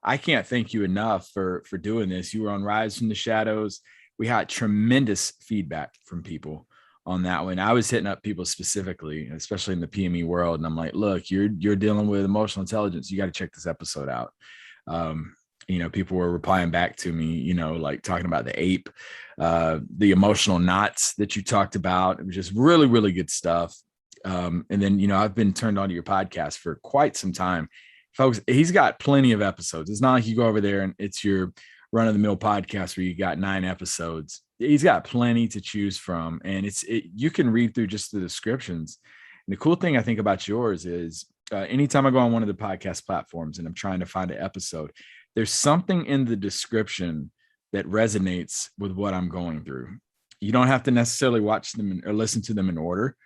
I can't thank you enough for doing this. You were on Rise from the Shadows. We had tremendous feedback from people on that one. I was hitting up people specifically, especially in the PME world. And I'm like, look, you're dealing with emotional intelligence. You got to check this episode out. People were replying back to me, like talking about the ape, the emotional knots that you talked about. It was just really, really good stuff. And then, I've been turned on to your podcast for quite some time. Folks, he's got plenty of episodes. It's not like you go over there and it's your run of the mill podcast where you got 9 episodes. He's got plenty to choose from. And you can read through just the descriptions. And the cool thing I think about yours is anytime I go on one of the podcast platforms and I'm trying to find an episode, there's something in the description that resonates with what I'm going through. You don't have to necessarily watch them or listen to them in order.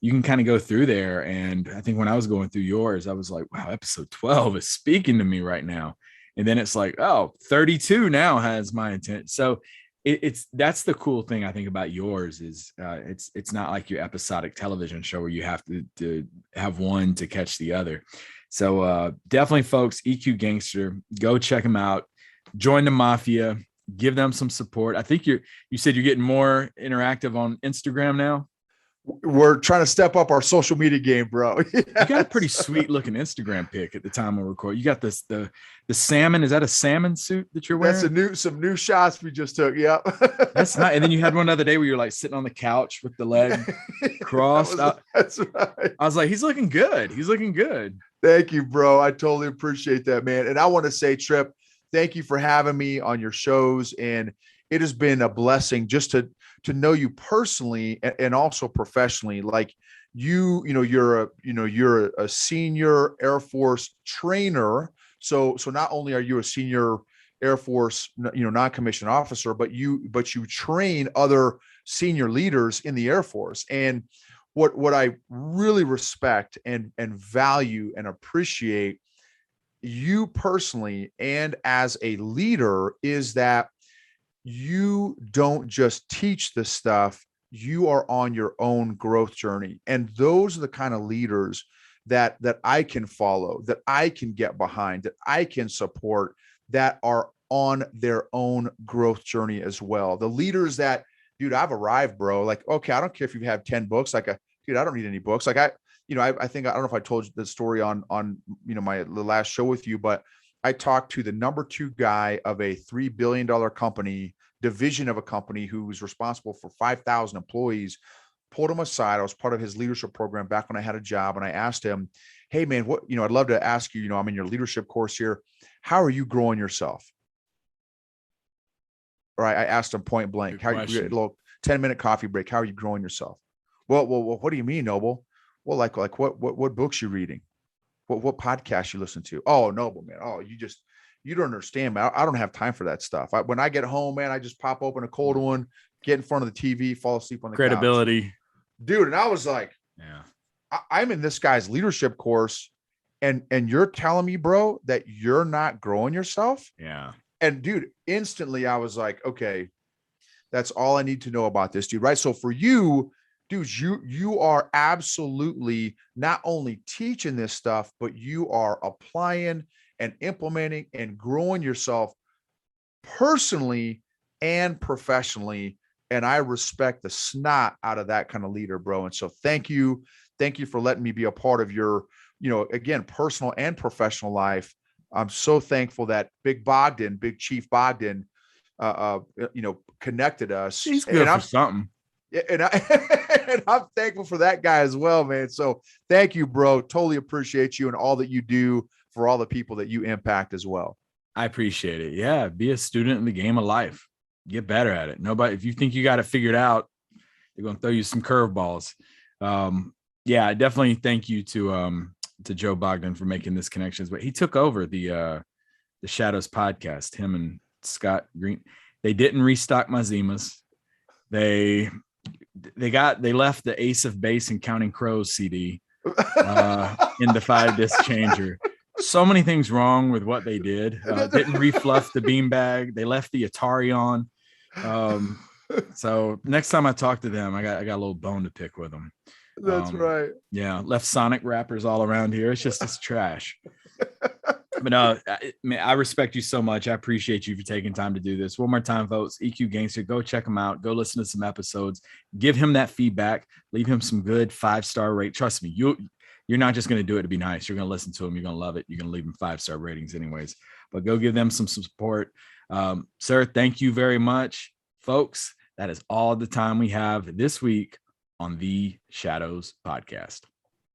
You can kind of go through there. And I think when I was going through yours, I was like, wow, episode 12 is speaking to me right now. And then it's like, oh, 32 now has my intent. So that's the cool thing I think about yours is it's not like your episodic television show where you have to have one to catch the other. So definitely, folks, EQ Gangster, go check them out. Join the Mafia. Give them some support. I think you said you're getting more interactive on Instagram now. We're trying to step up our social media game, bro. Yes. You got a pretty sweet looking Instagram pic at the time we record. You got the salmon. Is that a salmon suit that you're wearing? That's some new shots we just took. Yep. That's nice. And then you had one the other day where you're like sitting on the couch with the leg crossed. That's right. I was like, he's looking good. He's looking good. Thank you, bro. I totally appreciate that, man. And I want to say, Trip, thank you for having me on your shows. And it has been a blessing just to know you personally and also professionally. Like you're a senior Air Force trainer. So not only are you a senior Air Force, non-commissioned officer, but you train other senior leaders in the Air Force. And what I really respect and value and appreciate you personally and as a leader is that you don't just teach this stuff, you are on your own growth journey. And those are the kind of leaders that I can follow, that I can get behind, that I can support, that are on their own growth journey as well. The leaders that, dude, I've arrived, bro. Like, okay, I don't care if you have 10 books. Like, dude, I don't need any books. Like I think, I don't know if I told you the story on the last show with you, but I talked to the number 2 guy of a $3 billion company, division of a company, who was responsible for 5,000 employees, pulled him aside. I was part of his leadership program back when I had a job. And I asked him, hey man, I'd love to ask you, I'm in your leadership course here. How are you growing yourself? or I asked him point blank, how you, a little 10-minute coffee break. How are you growing yourself? Well, what do you mean, Noble? Well, like what books you reading? What podcast you listen to? Oh, Noble, man. Oh, you don't understand, man. I don't have time for that stuff. When I get home, man, I just pop open a cold one, get in front of the TV, fall asleep on the credibility, couch. Dude. And I was like, yeah, I'm in this guy's leadership course, and you're telling me, bro, that you're not growing yourself. Yeah. And dude, instantly I was like, okay, that's all I need to know about this dude. Right. So for you, dude, you are absolutely not only teaching this stuff, but you are applying and implementing and growing yourself personally and professionally. And I respect the snot out of that kind of leader, bro. And so thank you for letting me be a part of your, again, personal and professional life. I'm so thankful that Big Chief Bogdan, connected us. He's good for something. And I'm thankful for that guy as well, man. So thank you, bro. Totally appreciate you and all that you do for all the people that you impact as well. I appreciate it. Yeah. Be a student in the game of life. Get better at it. Nobody, if you think you got it figured out, they're going to throw you some curveballs. Yeah, I definitely thank you to Joe Bogdan for making this connections, but he took over the Shadows podcast, him and Scott Green. They didn't restock my Zimas. They left the Ace of Base and Counting Crows CD in the 5-disc changer. So many things wrong with what they did. Didn't refluff the beanbag. They left the Atari on. So next time I talk to them, I got a little bone to pick with them. That's right. Yeah, left Sonic wrappers all around here. It's trash. But I respect you so much. I appreciate you for taking time to do this. One more time, folks, EQ Gangster. Go check him out. Go listen to some episodes. Give him that feedback. Leave him some good 5-star rate. Trust me, you're not just going to do it to be nice. You're going to listen to him. You're going to love it. You're going to leave him 5-star ratings anyways. But go give them some support. Sir, thank you very much. Folks, that is all the time we have this week on the Shadows Podcast.